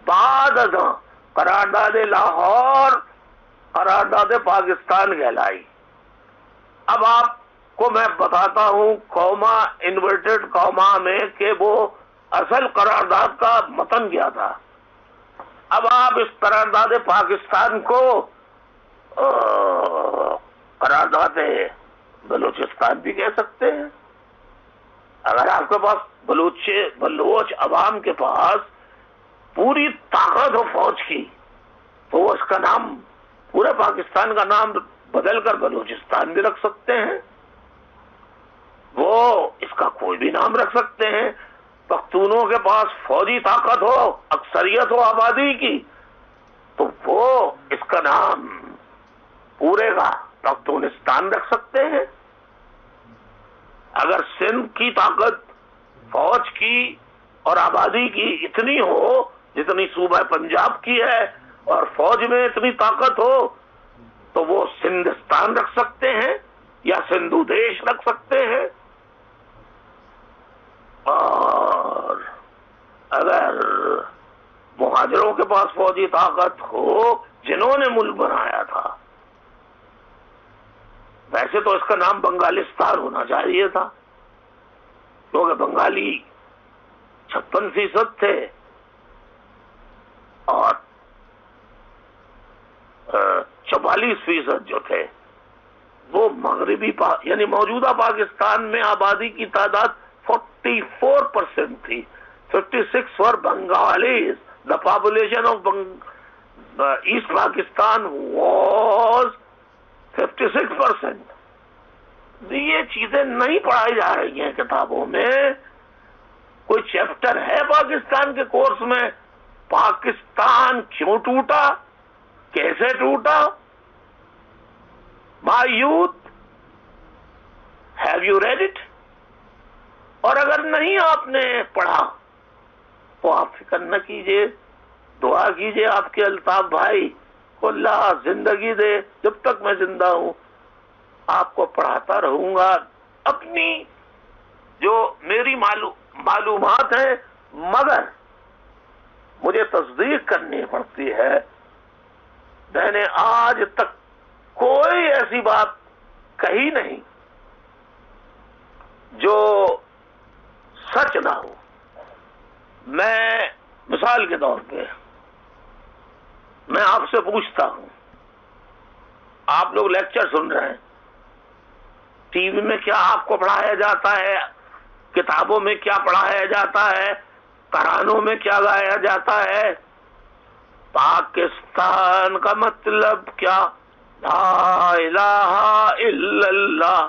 بعد ازاں قرارداد لاہور قرارداد پاکستان کہلائی. اب آپ کو میں بتاتا ہوں قوما انورٹڈ قوما میں کہ وہ اصل قرارداد کا متن کیا تھا. اب آپ اس قرارداد پاکستان کو قرارداد بلوچستان بھی کہہ سکتے ہیں. اگر آپ کے پاس بلوچ عوام کے پاس پوری طاقت ہو فوج کی تو وہ اس کا نام، پورے پاکستان کا نام بدل کر بلوچستان بھی رکھ سکتے ہیں، وہ اس کا کوئی بھی نام رکھ سکتے ہیں. پختونوں کے پاس فوجی طاقت ہو، اکثریت ہو آبادی کی، تو وہ اس کا نام پورے کا پختونستان رکھ سکتے ہیں. اگر سندھ کی طاقت فوج کی اور آبادی کی اتنی ہو جتنی صوبہ پنجاب کی ہے اور فوج میں اتنی طاقت ہو تو وہ سندھستان رکھ سکتے ہیں یا سندھو دیش رکھ سکتے ہیں. اور اگر مہاجروں کے پاس فوجی طاقت ہو جنہوں نے ملک بنایا تھا، ویسے تو اس کا نام بنگالستان ہونا چاہیے تھا کیونکہ بنگالی 56% تھے اور 44% جو تھے وہ مغربی یعنی موجودہ پاکستان میں آبادی کی تعداد 44% تھی. 56 were Bengalis. The population of East Pakistan was 56%. یہ چیزیں نہیں پڑھائی جا رہی ہیں کتابوں میں. کوئی چیپٹر ہے پاکستان کے کورس میں؟ پاکستان کیوں ٹوٹا، کیسے ٹوٹا؟ My youth, have you read it? اور اگر نہیں آپ نے پڑھا تو آپ فکر نہ کیجئے، دعا کیجئے آپ کے الطاف بھائی کو اللہ زندگی دے. جب تک میں زندہ ہوں آپ کو پڑھاتا رہوں گا اپنی جو میری معلومات ہیں، مگر مجھے تصدیق کرنی پڑتی ہے. میں نے آج تک کوئی ایسی بات کہی نہیں جو سچ نہ ہو. میں مثال کے طور پہ میں آپ سے پوچھتا ہوں، آپ لوگ لیکچر سن رہے ہیں، ٹی وی میں کیا آپ کو پڑھایا جاتا ہے؟ کتابوں میں کیا پڑھایا جاتا ہے؟ ترانوں میں کیا گایا جاتا ہے؟ پاکستان کا مطلب کیا؟ لا الہ الا اللہ۔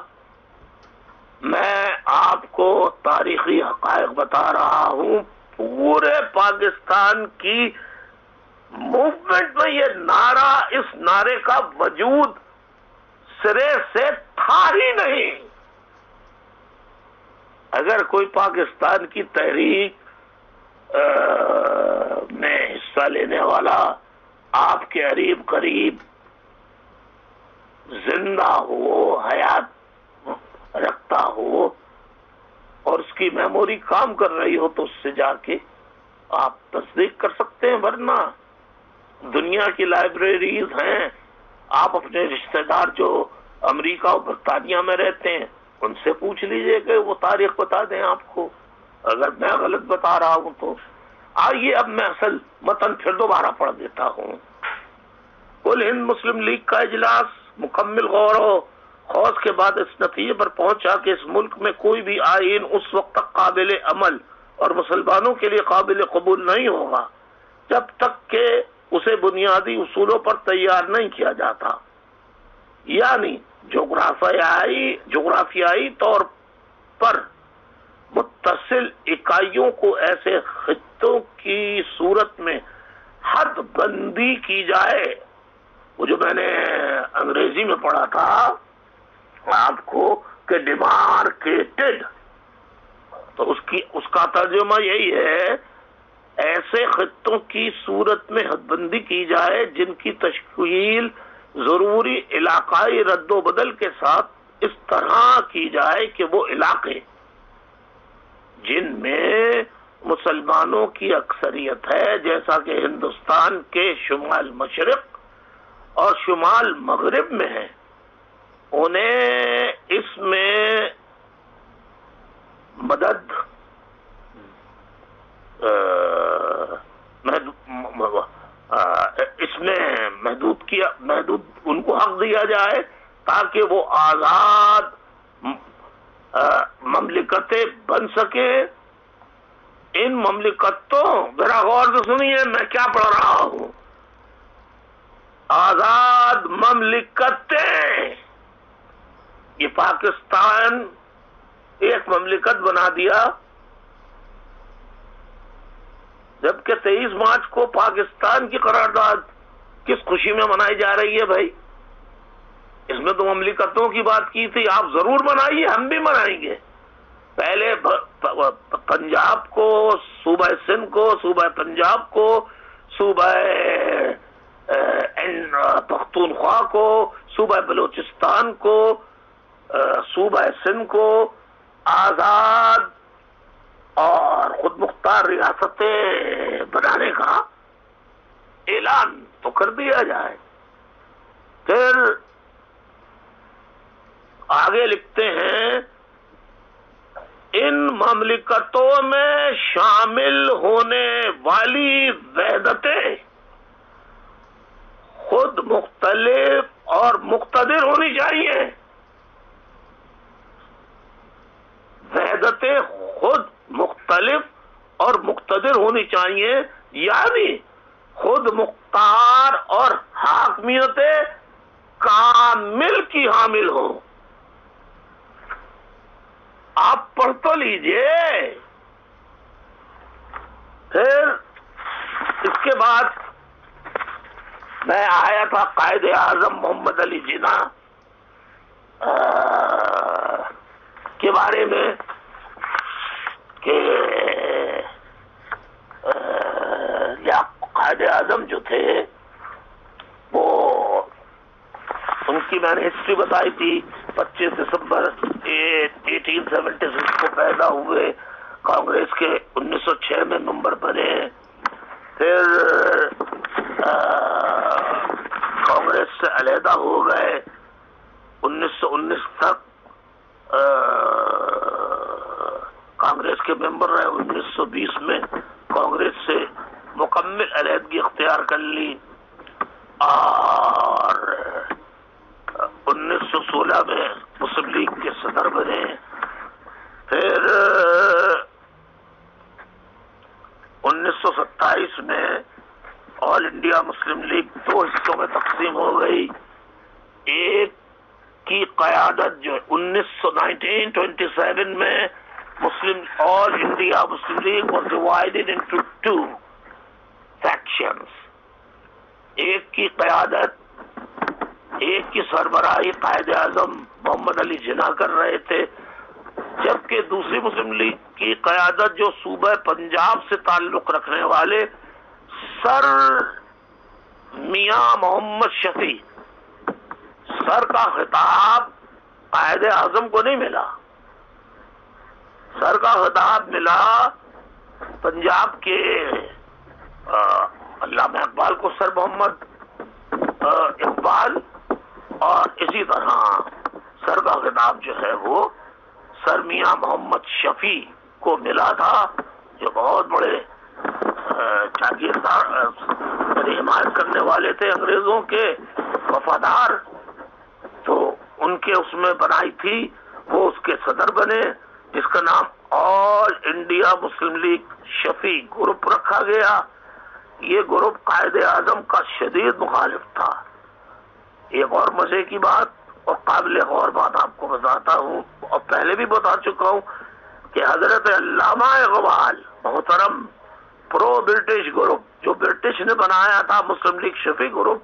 میں آپ کو تاریخی حقائق بتا رہا ہوں، پورے پاکستان کی موومنٹ میں یہ نعرہ، اس نعرے کا وجود سرے سے تھا ہی نہیں۔ اگر کوئی پاکستان کی تحریک میں حصہ لینے والا آپ کے قریب زندہ ہو، حیات رکھتا ہو اور اس کی میموری کام کر رہی ہو تو اس سے جا کے آپ تصدیق کر سکتے ہیں، ورنہ دنیا کی لائبریریز ہیں، آپ اپنے رشتہ دار جو امریکہ اور برطانیہ میں رہتے ہیں ان سے پوچھ لیجئے کہ وہ تاریخ بتا دیں آپ کو، اگر میں غلط بتا رہا ہوں تو۔ آئیے اب میں اصل متن پھر دوبارہ پڑھ دیتا ہوں۔ کل ہند مسلم لیگ کا اجلاس مکمل غور و خوض کے بعد اس نتیجے پر پہنچا کہ اس ملک میں کوئی بھی آئین اس وقت تک قابل عمل اور مسلمانوں کے لیے قابل قبول نہیں ہوگا جب تک کہ اسے بنیادی اصولوں پر تیار نہیں کیا جاتا، یعنی جغرافیائی طور پر متصل اکائیوں کو ایسے خطوں کی صورت میں حد بندی کی جائے، وہ جو میں نے انگریزی میں پڑھا تھا آپ کو کہ ڈیمارکیٹڈ، تو اس کا ترجمہ یہی ہے، ایسے خطوں کی صورت میں حد بندی کی جائے جن کی تشکیل ضروری علاقائی رد و بدل کے ساتھ اس طرح کی جائے کہ وہ علاقے جن میں مسلمانوں کی اکثریت ہے، جیسا کہ ہندوستان کے شمال مشرق اور شمال مغرب میں ہے، انہیں اس میں مدد اس میں محدود ان کو حق دیا جائے تاکہ وہ آزاد مملکتیں بن سکے۔ ان مملکتوں، ذرا غور سے سنیے میں کیا پڑھ رہا ہوں، آزاد مملکتیں، یہ پاکستان ایک مملکت بنا دیا، جبکہ 23 مارچ کو پاکستان کی قرارداد کس خوشی میں منائی جا رہی ہے بھائی؟ اس میں تو مملکتوں کی بات کی تھی، آپ ضرور منائیے، ہم بھی منائیں گے۔ پہلے پنجاب کو، صوبہ سندھ کو، صوبہ پنجاب کو، صوبہ پختونخوا کو، صوبہ بلوچستان کو، صوبہ سندھ کو آزاد اور خود مختار ریاستیں بنانے کا اعلان تو کر دیا جائے۔ پھر آگے لکھتے ہیں، ان مملکتوں میں شامل ہونے والی وحدتیں خود مختلف اور مقتدر ہونی چاہیے۔ وحدتیں خود مختلف اور مقتدر ہونی چاہیے، یعنی خود مختار اور حاکمیت کامل کی حامل ہو۔ آپ پڑھ تو لیجئے۔ پھر اس کے بعد میں آیا تھا قائد اعظم محمد علی جناح کے بارے میں کہ قائد اعظم جو تھے وہ، ان کی میں نے ہسٹری بتائی تھی۔ 25 دسمبر 1876 کو پیدا ہوئے، کانگریس کے 1906 میں ممبر بنے، پھر کانگریس سے علیحدہ ہو گئے، 1919 تک کانگریس کے ممبر رہے، 1920 میں کانگریس سے مکمل علیحدگی اختیار کر لی۔ اور 1916 میں مسلم لیگ کے صدر بنے. پھر 1927 میں آل انڈیا مسلم لیگ 2 حصوں میں تقسیم ہو گئی. ایک کی قیادت جو 1927 میں All India Muslim League was divided into 2 factions. ایک کی قیادت، ایک کی سربراہی قائد اعظم محمد علی جناح کر رہے تھے، جبکہ دوسری مسلم لیگ کی قیادت جو صوبہ پنجاب سے تعلق رکھنے والے سر میاں محمد شفیع، سر کا خطاب قائد اعظم کو نہیں ملا، سر کا خطاب ملا پنجاب کے علامہ اقبال کو، سر محمد اقبال، اور اسی طرح سر کا خطاب جو ہے وہ سر میاں محمد شفیع کو ملا تھا، جو بہت بڑے جاگیردار حمایت کرنے والے تھے انگریزوں کے وفادار. تو ان کے اس میں بنائی تھی، وہ اس کے صدر بنے، جس کا نام آل انڈیا مسلم لیگ شفیع گروپ رکھا گیا. یہ گروپ قائد اعظم کا شدید مخالف تھا. ایک اور مزے کی بات اور قابل غور بات آپ کو بتاتا ہوں، اور پہلے بھی بتا چکا ہوں، کہ حضرت علامہ اقبال محترم پرو برٹش گروپ جو برٹش نے بنایا تھا مسلم لیگ شفیع گروپ،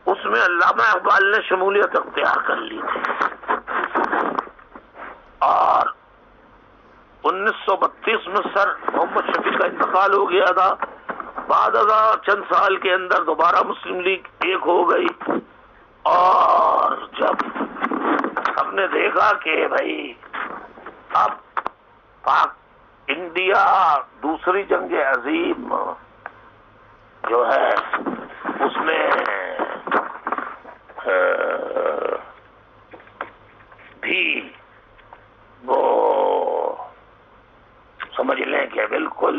اس میں علامہ اقبال نے شمولیت اختیار کر لی تھی. اور 1932 میں سر محمد شفیع کا انتقال ہو گیا تھا. بعد ازاں چند سال کے اندر دوبارہ مسلم لیگ ایک ہو گئی، اور جب ہم نے دیکھا کہ بھائی اب پاک انڈیا دوسری جنگ عظیم جو ہے اس میں بھی وہ سمجھ لیں کہ بالکل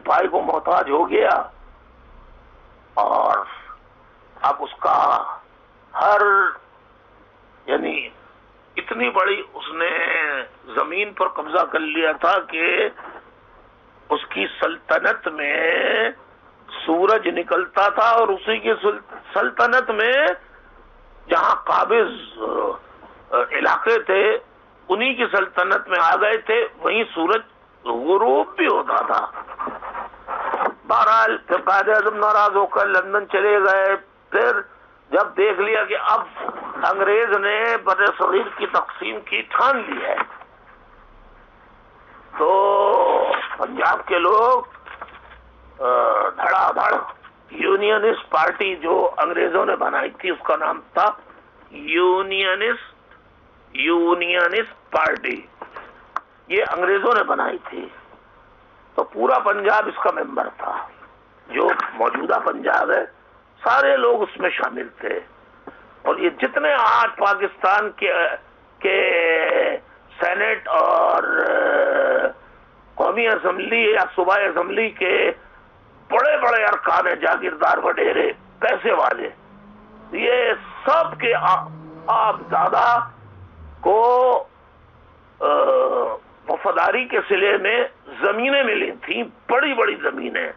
پائی کو محتاج ہو گیا، اور اب اس کا یعنی اتنی بڑی اس نے زمین پر قبضہ کر لیا تھا کہ اس کی سلطنت میں سورج نکلتا تھا، اور اسی کی سلطنت میں جہاں قابض علاقے تھے انہی کی سلطنت میں آ گئے تھے، وہیں سورج غروب بھی ہوتا تھا. بہرحال پھر قائد اعظم ناراض ہو کر لندن چلے گئے. پھر جب دیکھ لیا کہ اب انگریز نے بر صغیر کی تقسیم کی ٹھان لی ہے، تو پنجاب کے لوگ دھڑا دھڑ یونینسٹ پارٹی جو انگریزوں نے بنائی تھی، اس کا نام تھا یونینسٹ پارٹی، یہ انگریزوں نے بنائی تھی. تو پورا پنجاب اس کا ممبر تھا، جو موجودہ پنجاب ہے سارے لوگ اس میں شامل تھے. اور یہ جتنے آج پاکستان کے سینٹ اور قومی اسمبلی یا صوبائی اسمبلی کے بڑے بڑے ارکان ہیں، جاگیردار وڈیرے پیسے والے، یہ سب کے آپ دادا کو وفاداری کے صلے میں زمینیں ملی تھیں، بڑی بڑی زمینیں.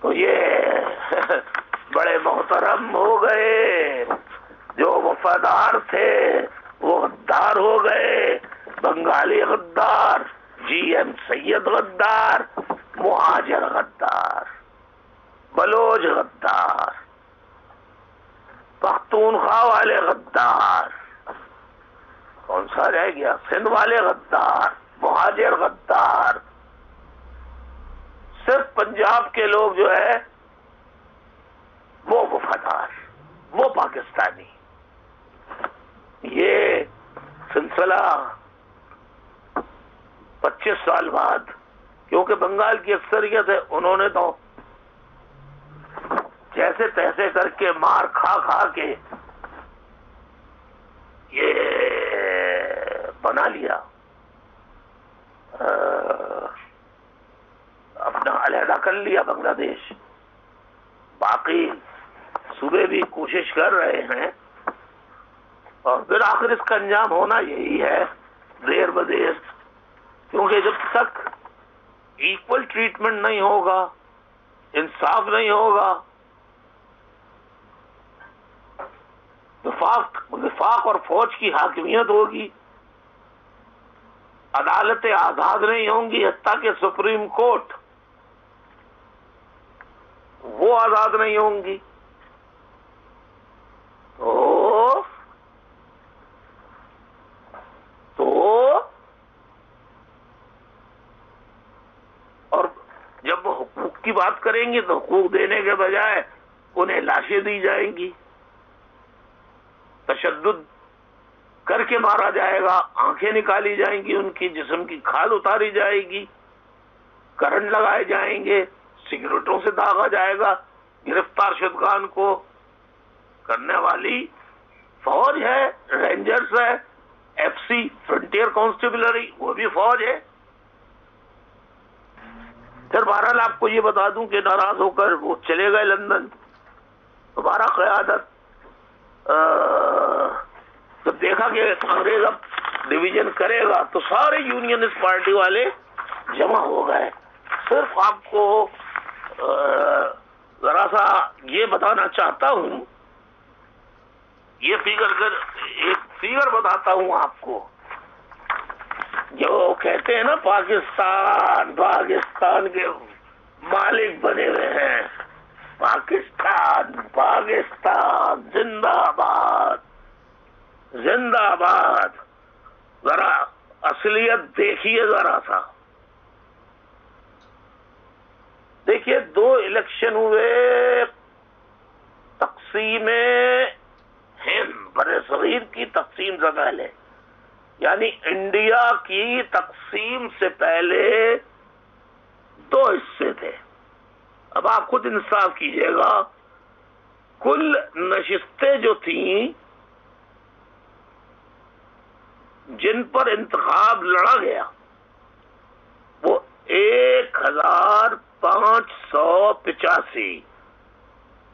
تو یہ بڑے محترم ہو گئے، جو وفادار تھے وہ غدار ہو گئے. بنگالی غدار، جی ایم سید غدار، مہاجر غدار، بلوچ غدار، پختونخوا والے غدار، کون سا رہ گیا، سندھ والے غدار، مہاجر غدار. صرف پنجاب کے لوگ جو ہے وہ وفادار، وہ پاکستانی. یہ سلسلہ 25 سال بعد، کیونکہ بنگال کی اکثریت ہے، انہوں نے تو جیسے تیسے کر کے مار کھا کھا کے یہ بنا لیا. اپنا علیحدہ کر لیا بنگلہ دیش. باقی صوبے بھی کوشش کر رہے ہیں اور پھر آخر اس کا انجام ہونا یہی ہے دیر بدیر, کیونکہ جب تک ایکول ٹریٹمنٹ نہیں ہوگا, انصاف نہیں ہوگا, وفاق اور فوج کی حاکمیت ہوگی, عدالتیں آزاد نہیں ہوں گی, حتیٰ کہ سپریم کورٹ وہ آزاد نہیں ہوں گی, تو اور جب وہ حقوق کی بات کریں گی تو حقوق دینے کے بجائے انہیں لاشیں دی جائیں گی, تشدد کر کے مارا جائے گا, آنکھیں نکالی جائیں گی, ان کی جسم کی کھال اتاری جائے گی, کرنٹ لگائے جائیں گے, سگریٹوں سے داغا جائے گا. گرفتار شدگان کو کرنے والی فوج ہے, رینجرز ہے, ایف سی فرنٹیئر کانسٹیبلری وہ بھی فوج ہے. پھر بہرحال آپ کو یہ بتا دوں کہ ناراض ہو کر وہ چلے گئے لندن. ہمارا قیادت جب دیکھا کہ انگریز اب ڈویژن کرے گا تو سارے یونینسٹ پارٹی والے جمع ہو گئے. صرف آپ کو ذرا سا یہ بتانا چاہتا ہوں, یہ ایک فیگر بتاتا ہوں آپ کو. جو کہتے ہیں نا پاکستان کے مالک بنے ہوئے ہیں, پاکستان زندہ باد زندہ باد. ذرا اصلیت دیکھیے, ذرا سا دیکھیے. 2 الیکشن ہوئے تقسیم ہند, برصغیر کی تقسیم سے پہلے, یعنی انڈیا کی تقسیم سے پہلے 2 حصے تھے. اب آپ خود انصاف کیجئے گا, کل نشستیں جو تھیں جن پر انتخاب لڑا گیا وہ 1585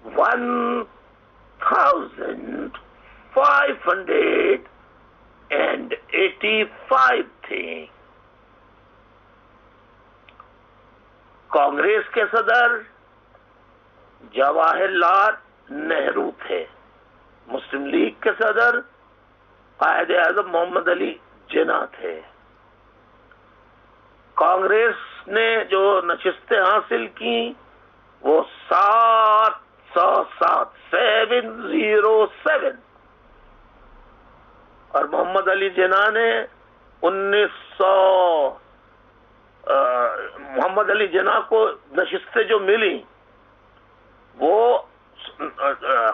1585 تھی. کانگریس کے صدر جواہر لال نہرو تھے, مسلم لیگ کے صدر قائد اعظم محمد علی جناح تھے. کانگریس نے جو نشستیں حاصل کی وہ 707 اور محمد علی جناح نے محمد علی جناح کو نشستیں جو ملی وہ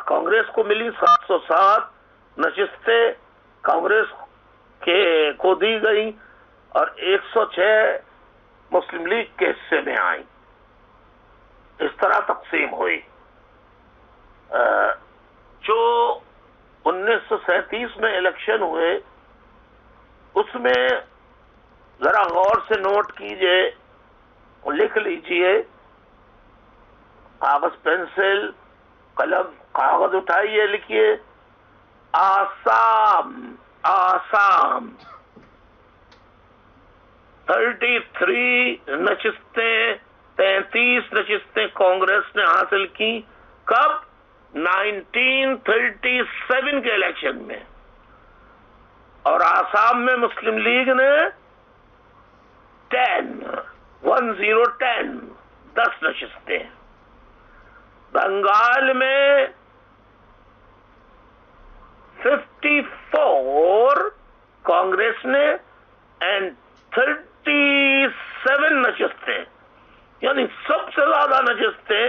کانگریس کو ملی 707 نشستیں کانگریس کو دی گئی اور 106 مسلم لیگ کے حصے میں آئیں. اس طرح تقسیم ہوئی. جو 1937 میں الیکشن ہوئے اس میں ذرا غور سے نوٹ کیجئے, لکھ لیجئے, کاغذ پینسل قلم کاغذ اٹھائیے, لکھیے آسام 33 نشستیں 33 نشستیں کانگریس نے حاصل کی. کب؟ 1937 کے الیکشن میں. اور آسام میں مسلم لیگ نے 10 نشستیں. بنگال میں 54 کانگریس نے اینڈ 37 نشستیں, یعنی سب سے زیادہ نشستیں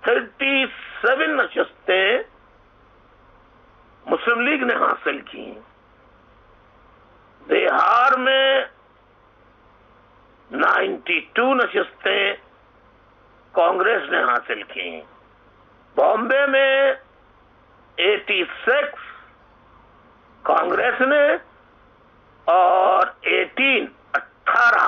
37 نشستیں مسلم لیگ نے حاصل کی. بہار میں 92 نشستیں کانگریس نے حاصل کی. بامبے میں 86 کانگریس نے اور 18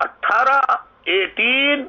18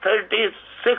36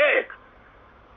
1।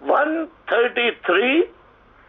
133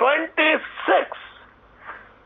26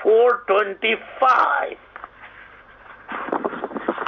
425।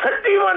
31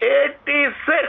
86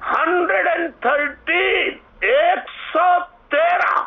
113।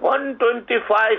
125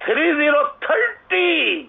30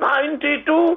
92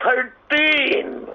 13।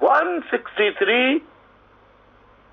163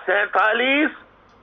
47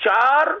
4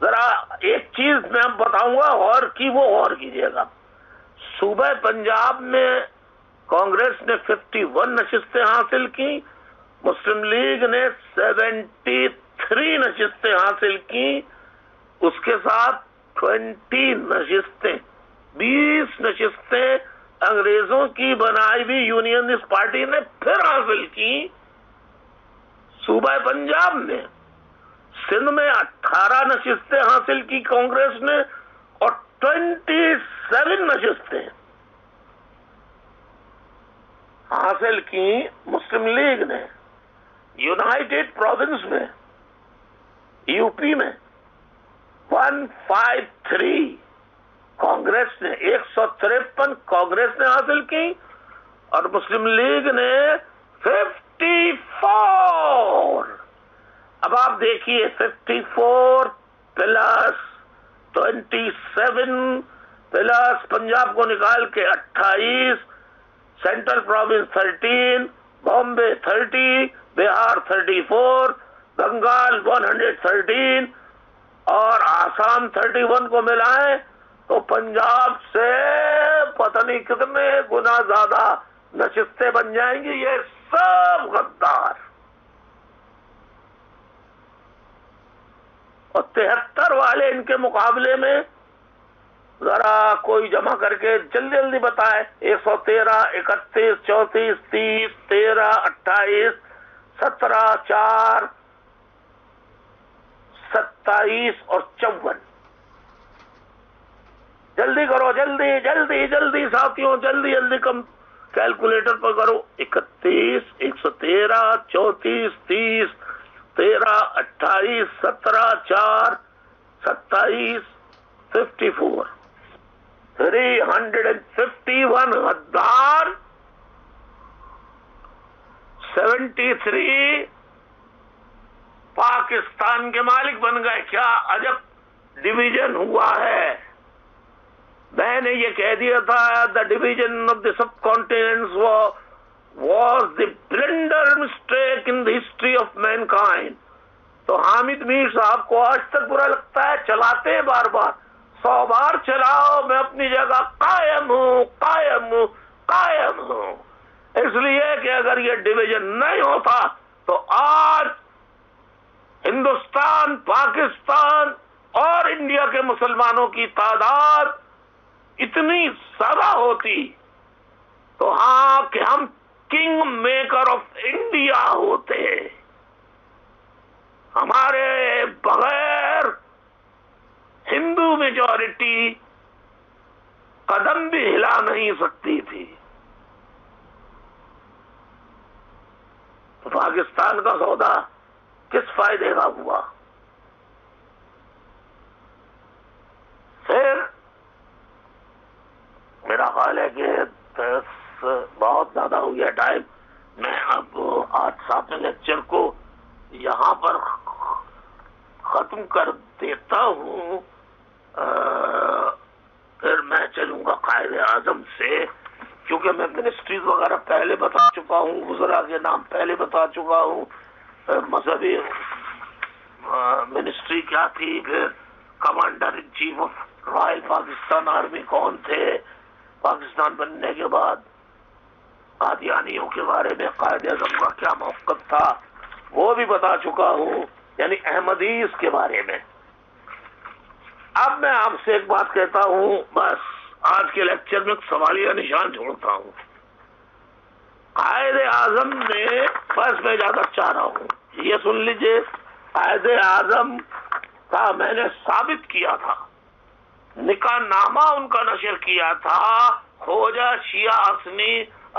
ذرا ایک چیز میں بتاؤں گا، غور کی وہ غور کیجیے گا. صوبہ پنجاب میں کانگریس نے 51 نشستیں حاصل کی، مسلم لیگ نے 73 نشستیں حاصل کی، اس کے ساتھ 20 نشستیں 20 نشستیں انگریزوں کی بنائی ہوئی یونینسٹ پارٹی نے پھر حاصل کی. صوبہ پنجاب میں سندھ میں 18 نشستیں حاصل کی کانگریس نے اور 27 نشستیں حاصل کی مسلم لیگ نے. یونائیٹڈ پروونس میں یو پی میں 153 کانگریس نے 153 کانگریس نے حاصل کی اور مسلم لیگ نے 54. اب آپ دیکھیے 54 پلس 27 پلس پنجاب کو نکال کے 28، سینٹرل پروونس 13، بامبے 30، بہار 34، بنگال 113 اور آسام 31 کو ملائیں تو پنجاب سے پتہ نہیں کتنے گنا زیادہ نشستیں بن جائیں گی. یہ سب غدار. اور 73 والے ان کے مقابلے میں ذرا کوئی جمع کر کے جلدی جلدی بتائے. 113، 31، 34، 30، 13، 28، 17، 4، 27 اور 54. جلدی کرو، جلدی جلدی جلدی ساتھیوں، جلدی جلدی کم کیلکولیٹر پر کرو. 31، 113، 34، 30، 13، 28، 17، 4، 27، 54. 351 غدار. 73 پاکستان کے مالک بن گئے. کیا عجب ڈویژن ہوا ہے. میں نے یہ کہہ دیا تھا the division of the subcontinents was the blunder mistake in the history of mankind. تو حامد میر صاحب کو آج تک برا لگتا ہے. چلاتے ہیں بار بار، 100 بار چلاؤ، میں اپنی جگہ قائم ہوں قائم ہوں قائم ہوں. اس لیے کہ اگر یہ ڈویژن نہیں ہوتا تو آج ہندوستان، پاکستان اور انڈیا کے مسلمانوں کی تعداد اتنی زیادہ ہوتی تو ہاں کہ ہم کنگ میکر آف انڈیا ہوتے. ہمارے بغیر ہندو میجورٹی قدم بھی ہلا نہیں سکتی تھی. تو پاکستان کا سودا کس فائدے کا ہوا؟ پھر میرا خیال ہے کہ بہت زیادہ ہو گیا ٹائم. میں اب آج صاحب لیکچر کو یہاں پر ختم کر دیتا ہوں. پھر میں چلوں گا قائد اعظم سے، کیونکہ میں منسٹریز وغیرہ پہلے بتا چکا ہوں، وزراء کے نام پہلے بتا چکا ہوں، مذہبی منسٹری کیا تھی، پھر commander in chief of Royal Pakistan army کون تھے، پاکستان بننے کے بعد قادیانیوں کے بارے میں قائد اعظم کا کیا موقف تھا وہ بھی بتا چکا ہوں، یعنی احمدیز کے بارے میں. اب میں آپ سے ایک بات کہتا ہوں، بس آج کے لیکچر میں سوالیہ نشان چھوڑتا ہوں. قائد اعظم نے، بس میں اجازت چاہ رہا ہوں، یہ سن لیجئے، قائد اعظم کا میں نے ثابت کیا تھا، نکاح نامہ ان کا نشر کیا تھا، خوجہ شیعہ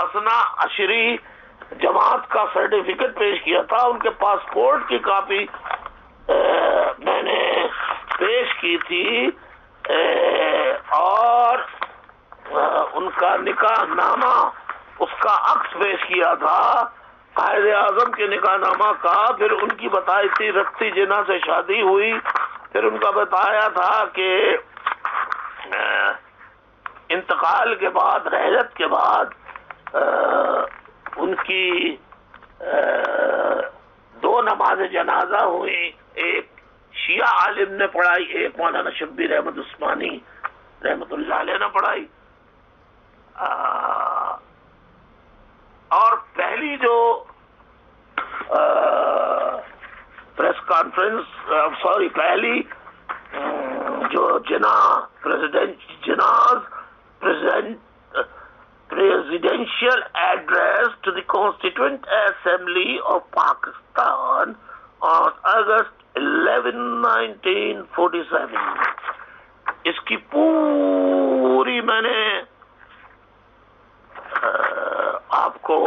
اسنا عشری جماعت کا سرٹیفکیٹ پیش کیا تھا، ان کے پاسپورٹ کی کاپی میں نے پیش کی تھی اور ان کا نکاح نامہ اس کا عکس پیش کیا تھا قائد اعظم کے نکاح نامہ کا. پھر ان کی بتائی تھی رکھتی جنا سے شادی ہوئی، پھر ان کا بتایا تھا کہ انتقال کے بعد، رحلت کے بعد ان کی 2 نماز جنازہ ہوئی، ایک شیعہ عالم نے پڑھائی، ایک مولانا شبیر احمد عثمانی رحمت اللہ علیہ نے پڑھائی. اور پہلی جو پریس کانفرنس پہلی جو presidential address to the Constituent Assembly of Pakistan on August 11, 1947. اس کی پوری میں نے آپ کو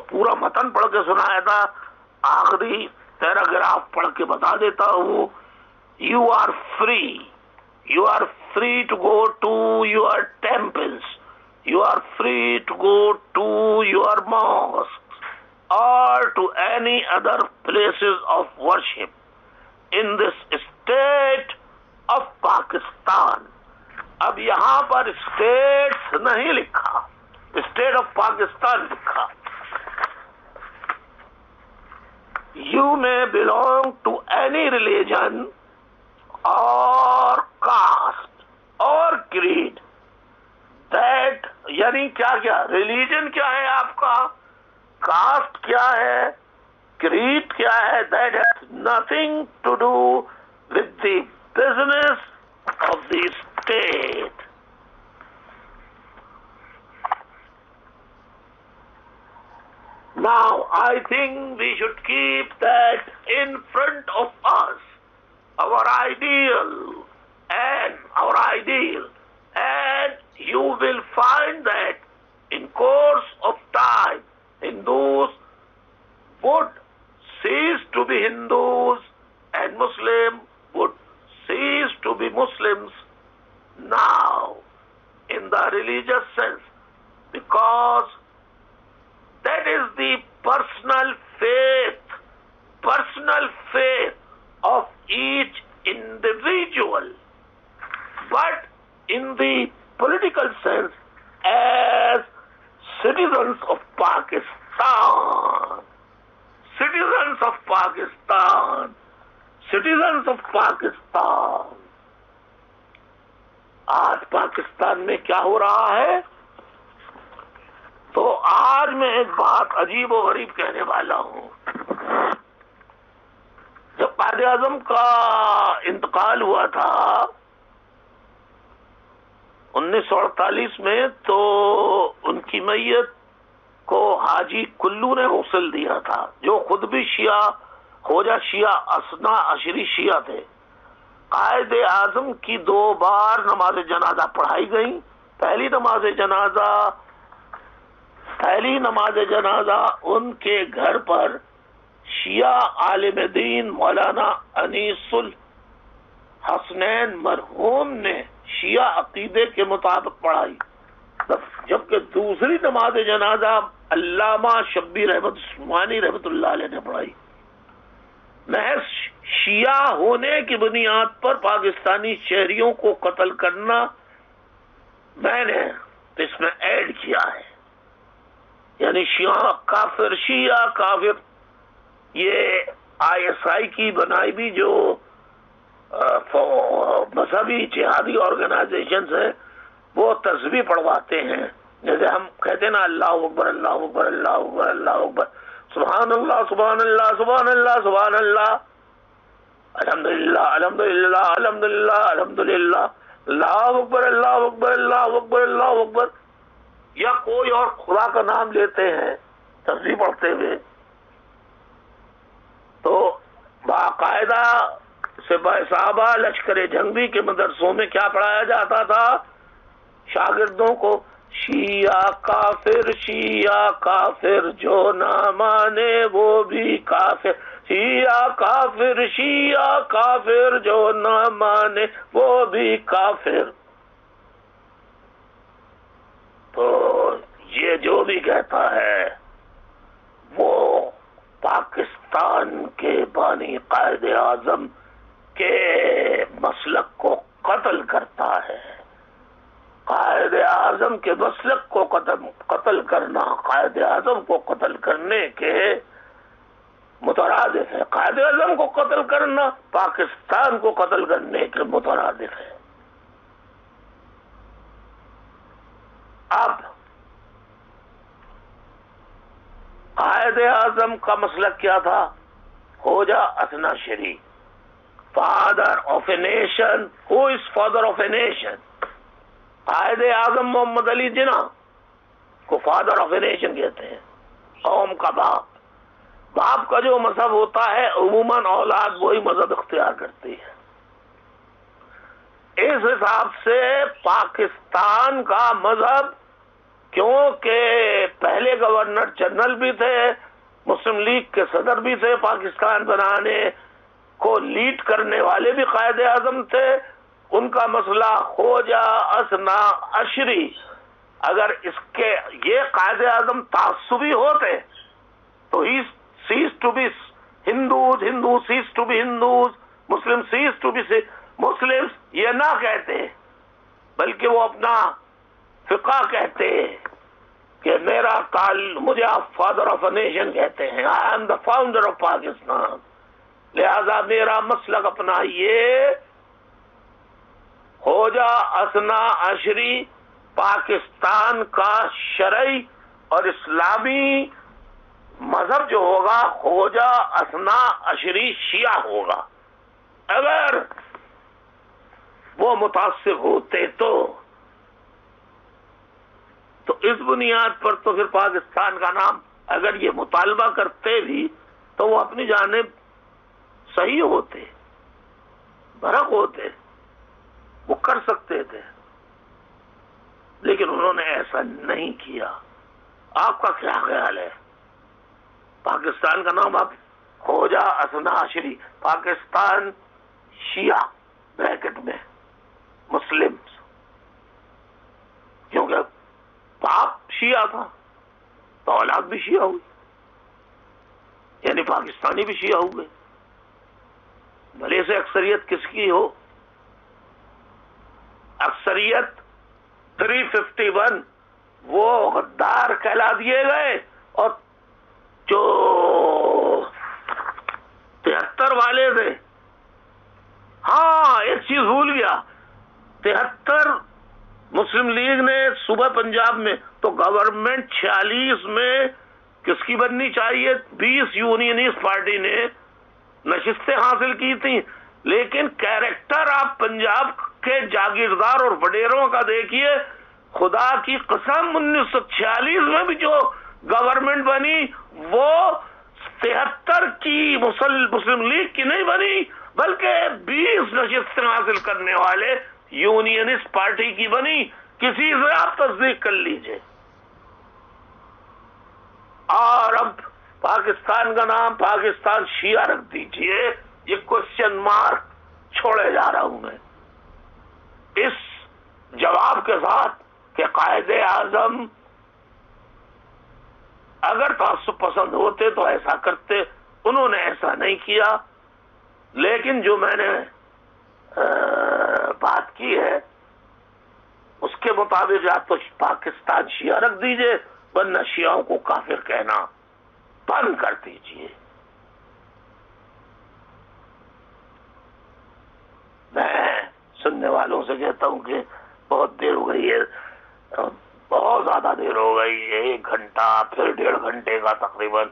پورا متن پڑھ کے سنایا تھا. آخری پیراگراف پڑھ کے بتا دیتا ہوں. You are free. You are free to go to your temples. You are free to go to your mosques or to any other places of worship in this state of Pakistan. اب یہاں پر status نہیں لکھا، state of Pakistan لکھا. You may belong to any religion or caste or creed. That یعنی کیا religion کیا ہے آپ کا، کاسٹ کیا ہے، کریڈ کیا ہے. That has nothing to do with the business of the state. Now I think we should keep that in front of us, our ideal, and you will find that in course of time Hindus would cease to be Hindus and Muslim would cease to be Muslims now in the religious sense, because that is the personal faith of each individual. But in the political sense, as citizens of Pakistan, آج پاکستان میں کیا ہو رہا ہے؟ تو آج میں ایک بات عجیب و غریب کہنے والا ہوں. جب قائد اعظم کا انتقال ہوا تھا 1948 میں، تو ان کی میت کو حاجی کلو نے غسل دیا تھا، جو خود بھی شیعہ خوجہ شیعہ اثنا عشری شیعہ تھے. قائد اعظم کی 2 بار نماز جنازہ پڑھائی گئی. پہلی نماز جنازہ ان کے گھر پر شیعہ عالم دین مولانا انیس الحسنین مرحوم نے شیعہ عقیدے کے مطابق پڑھائی، جبکہ دوسری نماز جنازہ علامہ شبیر احمد عثمانی رحمت اللہ علیہ نے پڑھائی. محض شیعہ ہونے کی بنیاد پر پاکستانی شہریوں کو قتل کرنا میں نے اس میں ایڈ کیا ہے. یعنی شیعہ کافر، یہ ISI کی بنائی بھی جو مذہبی جہادی آرگنائزیشنز ہیں، وہ تسبیح پڑھواتے ہیں. جیسے ہم کہتے ہیں نا اللہ اکبر اللہ اکبر اللہ اکبر اللہ اکبر، سبحان اللہ سبحان اللہ سبحان اللہ سبحان اللہ، الحمدللہ الحمدللہ الحمدللہ الحمدللہ، اللہ اکبر اللہ اکبر اللہ اکبر اللہ اکبر، یا کوئی اور خدا کا نام لیتے ہیں تسبیح پڑھتے ہوئے. تو باقاعدہ سپاہ صحابہ لشکر جنگی کے مدرسوں میں کیا پڑھایا جاتا تھا؟ شاگردوں کو شیعہ کافر جو نہ مانے وہ بھی کافر، شیعہ کافر جو نہ مانے وہ بھی کافر. تو یہ جو بھی کہتا ہے وہ پاکستان کے بانی قائد اعظم کے مسلک کو قتل کرتا ہے. قائد اعظم کے مسلک کو قتل کرنا، قائد اعظم کو قتل کرنے کے مترادف ہے. قائد اعظم کو قتل کرنا پاکستان کو قتل کرنے کے مترادف ہے. اب قائد اعظم کا مسلک کیا تھا؟ خوجہ اثنا شری، father of a nation. Who is father of a nation? Quaid Azam محمد علی جناح کو فادر آف اے نیشن کہتے ہیں، قوم کا باپ. باپ کا جو مذہب ہوتا ہے عموماً اولاد وہی مذہب اختیار کرتی ہے. اس حساب سے پاکستان کا مذہب، کیونکہ پہلے گورنر جنرل بھی تھے، مسلم لیگ کے صدر بھی تھے، پاکستان بنانے کو لیڈ کرنے والے بھی قائد اعظم تھے، ان کا مسئلہ خوجہ اثنا عشری. اگر اس کے یہ قائد اعظم تعصبی ہوتے تو ہی cease to be Hindus, Hindus cease to be Hindus, Muslims cease to be Muslims یہ نہ کہتے، بلکہ وہ اپنا فقہ کہتے کہ میرا مجھے آپ فادر آف اے نیشن کہتے ہیں. I am the founder of Pakistan. لہذا میرا مسلک اپنا یہ خوجہ اثنا عشری پاکستان کا شرعی اور اسلامی مذہب جو ہوگا خوجہ اثنا عشری شیعہ ہوگا. اگر وہ متاثر ہوتے تو اس بنیاد پر تو پھر پاکستان کا نام، اگر یہ مطالبہ کرتے بھی تو وہ اپنی جانب صحیح ہوتے، برحق ہوتے، وہ کر سکتے تھے، لیکن انہوں نے ایسا نہیں کیا. آپ کا کیا خیال ہے؟ پاکستان کا نام آپ خوجہ اثنا عشری، پاکستان شیعہ بریکٹ میں مسلم، کیونکہ باپ شیعہ تھا تو اولاد بھی شیعہ ہوئی، یعنی پاکستانی بھی شیعہ ہوئے. بھلے سے اکثریت کس کی ہو، اکثریت 351 وہ غدار کہلا دیے گئے، اور جو 73 والے تھے. ہاں ایک چیز بھول گیا، 73 مسلم لیگ نے صوبہ پنجاب میں، تو گورنمنٹ 46 میں کس کی بننی چاہیے؟ 20 یونینسٹ پارٹی نے نشستیں حاصل کی تھیں، لیکن کیریکٹر آپ پنجاب کے جاگیردار اور وڈیروں کا دیکھیے. خدا کی قسم 1946 میں بھی جو گورنمنٹ بنی وہ 73 کی مسلم لیگ کی نہیں بنی، بلکہ 20 نشستیں حاصل کرنے والے یونینسٹ پارٹی کی بنی. کسی سے آپ تصدیق کر لیجئے. اور اب پاکستان کا نام پاکستان شیعہ رکھ دیجئے. یہ کوشچن مارک چھوڑے جا رہا ہوں میں اس جواب کے ساتھ کہ قائد اعظم اگر تعصب پسند ہوتے تو ایسا کرتے، انہوں نے ایسا نہیں کیا. لیکن جو میں نے بات کی ہے اس کے مطابق یا تو پاکستان شیعہ رکھ دیجئے، ورنہ شیعوں کو کافر کہنا بند کر دیجئے. میں سننے والوں سے کہتا ہوں کہ بہت دیر ہو گئی ہے، بہت زیادہ دیر ہو گئی، 1 گھنٹہ پھر 1.5 گھنٹے کا تقریباً.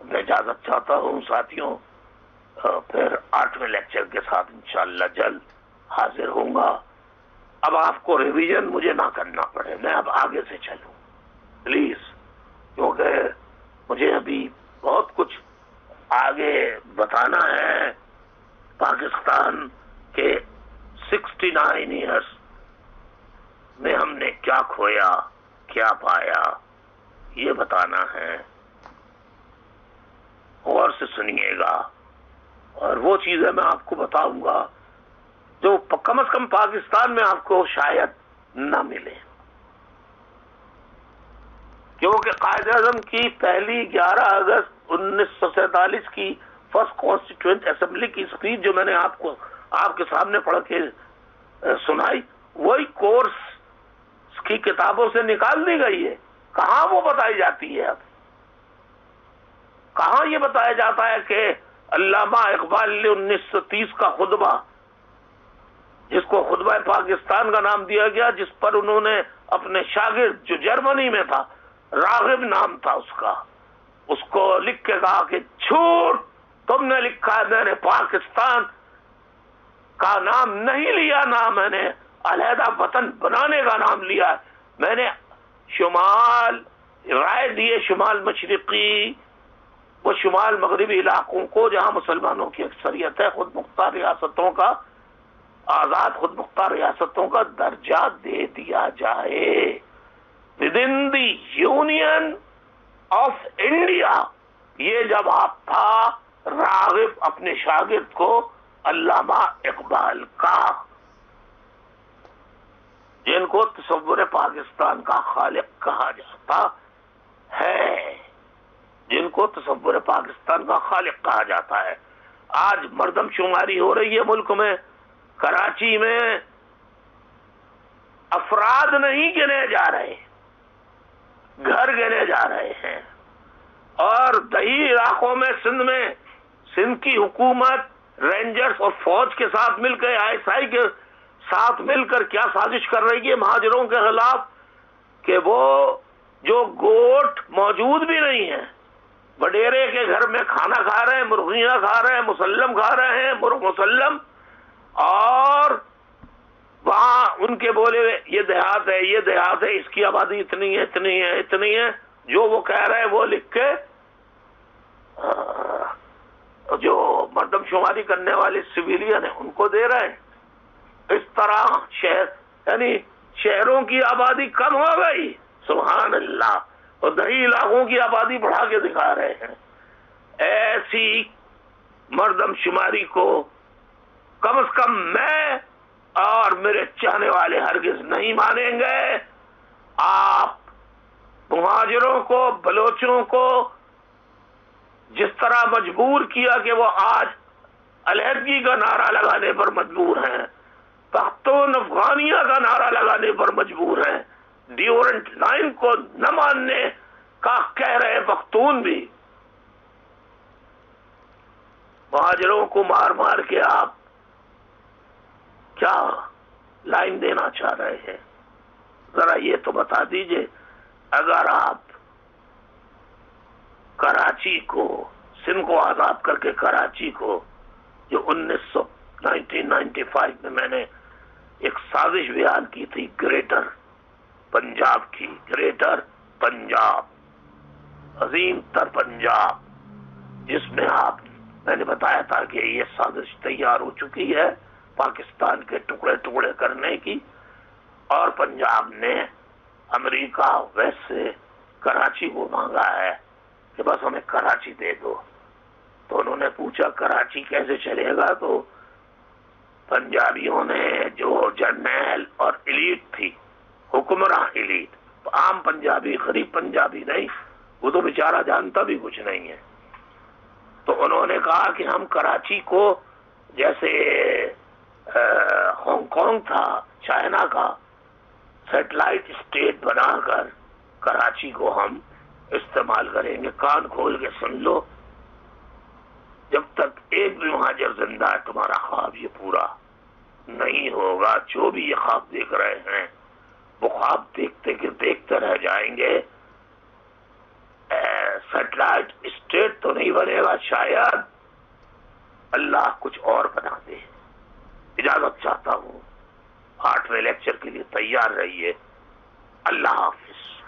میں اجازت چاہتا ہوں ساتھیوں، پھر 8ویں لیکچر کے ساتھ انشاءاللہ جلد حاضر ہوں گا. اب آپ کو ریویژن مجھے نہ کرنا پڑے، میں اب آگے سے چلوں پلیز، کیونکہ مجھے ابھی بہت کچھ آگے بتانا ہے. پاکستان کے 69 ایئرس میں ہم نے کیا کھویا کیا پایا یہ بتانا ہے. غور سے سنیے گا، اور وہ چیزیں میں آپ کو بتاؤں گا جو کم از کم پاکستان میں آپ کو شاید نہ ملے. کیونکہ قائد اعظم کی پہلی 11 اگست 1947 کی فرسٹ کانسٹیٹیوئنٹ اسمبلی کی اسپیچ جو میں نے آپ کے سامنے پڑھ کے سنائی، وہی کورس کی کتابوں سے نکال دی گئی ہے. کہاں وہ بتائی جاتی ہے؟ اب کہاں یہ بتایا جاتا ہے کہ علامہ اقبال نے 1930 کا خطبہ، جس کو خطبہ پاکستان کا نام دیا گیا، جس پر انہوں نے اپنے شاگرد جو جرمنی میں تھا، راغب نام تھا اس کا، اس کو لکھ کے کہا کہ جھوٹ، تم نے لکھا ہے میں نے پاکستان کا نام نہیں لیا، نہ میں نے علیحدہ وطن بنانے کا نام لیا ہے، میں نے شمال رائے دیے، شمال مشرقی وہ شمال مغربی علاقوں کو جہاں مسلمانوں کی اکثریت ہے، خود مختار ریاستوں کا، آزاد خود مختار ریاستوں کا درجہ دے دیا جائے with in the union of India. یہ جواب تھا راغب اپنے شاگرد کو علامہ اقبال کا، جن کو تصور پاکستان کا خالق کہا جاتا ہے، جن کو تصور پاکستان کا خالق کہا جاتا ہے۔ آج مردم شماری ہو رہی ہے ملک میں، کراچی میں افراد نہیں گنے جا رہے، گھر گنے جا رہے ہیں، اور دیہی علاقوں میں سندھ کی حکومت رینجرز اور فوج کے ساتھ مل کے ISI کے ساتھ مل کر کیا سازش کر رہی ہے مہاجروں کے خلاف کہ وہ جو گوٹ موجود بھی نہیں ہیں، وڈیرے کے گھر میں کھانا کھا رہے ہیں، مرغیاں کھا رہے ہیں، مسلم کھا رہے ہیں، مرغ مسلم، اور وہاں ان کے بولے ہوئے یہ دیہات ہے، یہ دیہات ہے، اس کی آبادی اتنی ہے، اتنی ہے، اتنی ہے، جو وہ کہہ رہے ہیں وہ لکھ کے جو مردم شماری کرنے والے سویلین ہیں ان کو دے رہے ہیں۔ اس طرح یعنی شہروں کی آبادی کم ہو گئی، سبحان اللہ، اور دیہی علاقوں کی آبادی بڑھا کے دکھا رہے ہیں۔ ایسی مردم شماری کو کم از کم میں اور میرے چاہنے والے ہرگز نہیں مانیں گے۔ آپ مہاجروں کو، بلوچوں کو جس طرح مجبور کیا کہ وہ آج علیحدگی کا نعرہ لگانے پر مجبور ہیں، پختون افغانیہ کا نعرہ لگانے پر مجبور ہیں، ڈیورنٹ لائن کو نہ ماننے کا کہہ رہے پختون بھی، مہاجروں کو مار مار کے آپ کیا لائن دینا چاہ رہے ہیں؟ ذرا یہ تو بتا دیجئے۔ اگر آپ کراچی کو، سندھ کو آزاد کر کے کراچی کو، جو 1995 میں نے ایک سازش بیان کی تھی گریٹر پنجاب کی، گریٹر پنجاب، عظیم تر پنجاب، جس میں میں نے بتایا تھا کہ یہ سازش تیار ہو چکی ہے پاکستان کے ٹکڑے ٹکڑے کرنے کی، اور پنجاب نے امریکہ ویسے کراچی کو مانگا ہے کہ بس ہمیں کراچی دے دو۔ تو انہوں نے پوچھا کراچی کیسے چلے گا، تو پنجابیوں نے، جو جرنیل اور ایلیٹ تھی، حکمراں ایلیٹ، عام پنجابی، غریب پنجابی نہیں، وہ تو بیچارہ جانتا بھی کچھ نہیں ہے، تو انہوں نے کہا کہ ہم کراچی کو جیسے ہانگ کانگ تھا چائنا کا، سیٹلائٹ اسٹیٹ بنا کر کراچی کو ہم استعمال کریں گے۔ کان کھول کے سن لو، جب تک ایک بھی مہاجر زندہ ہے تمہارا خواب یہ پورا نہیں ہوگا۔ جو بھی یہ خواب دیکھ رہے ہیں وہ خواب دیکھتے کہ دیکھتے رہ جائیں گے۔ سیٹلائٹ اسٹیٹ تو نہیں بنے گا، شاید اللہ کچھ اور بنا دے۔ اجازت چاہتا ہوں، 8ویں لیکچر کے لیے تیار رہیے۔ اللہ حافظ۔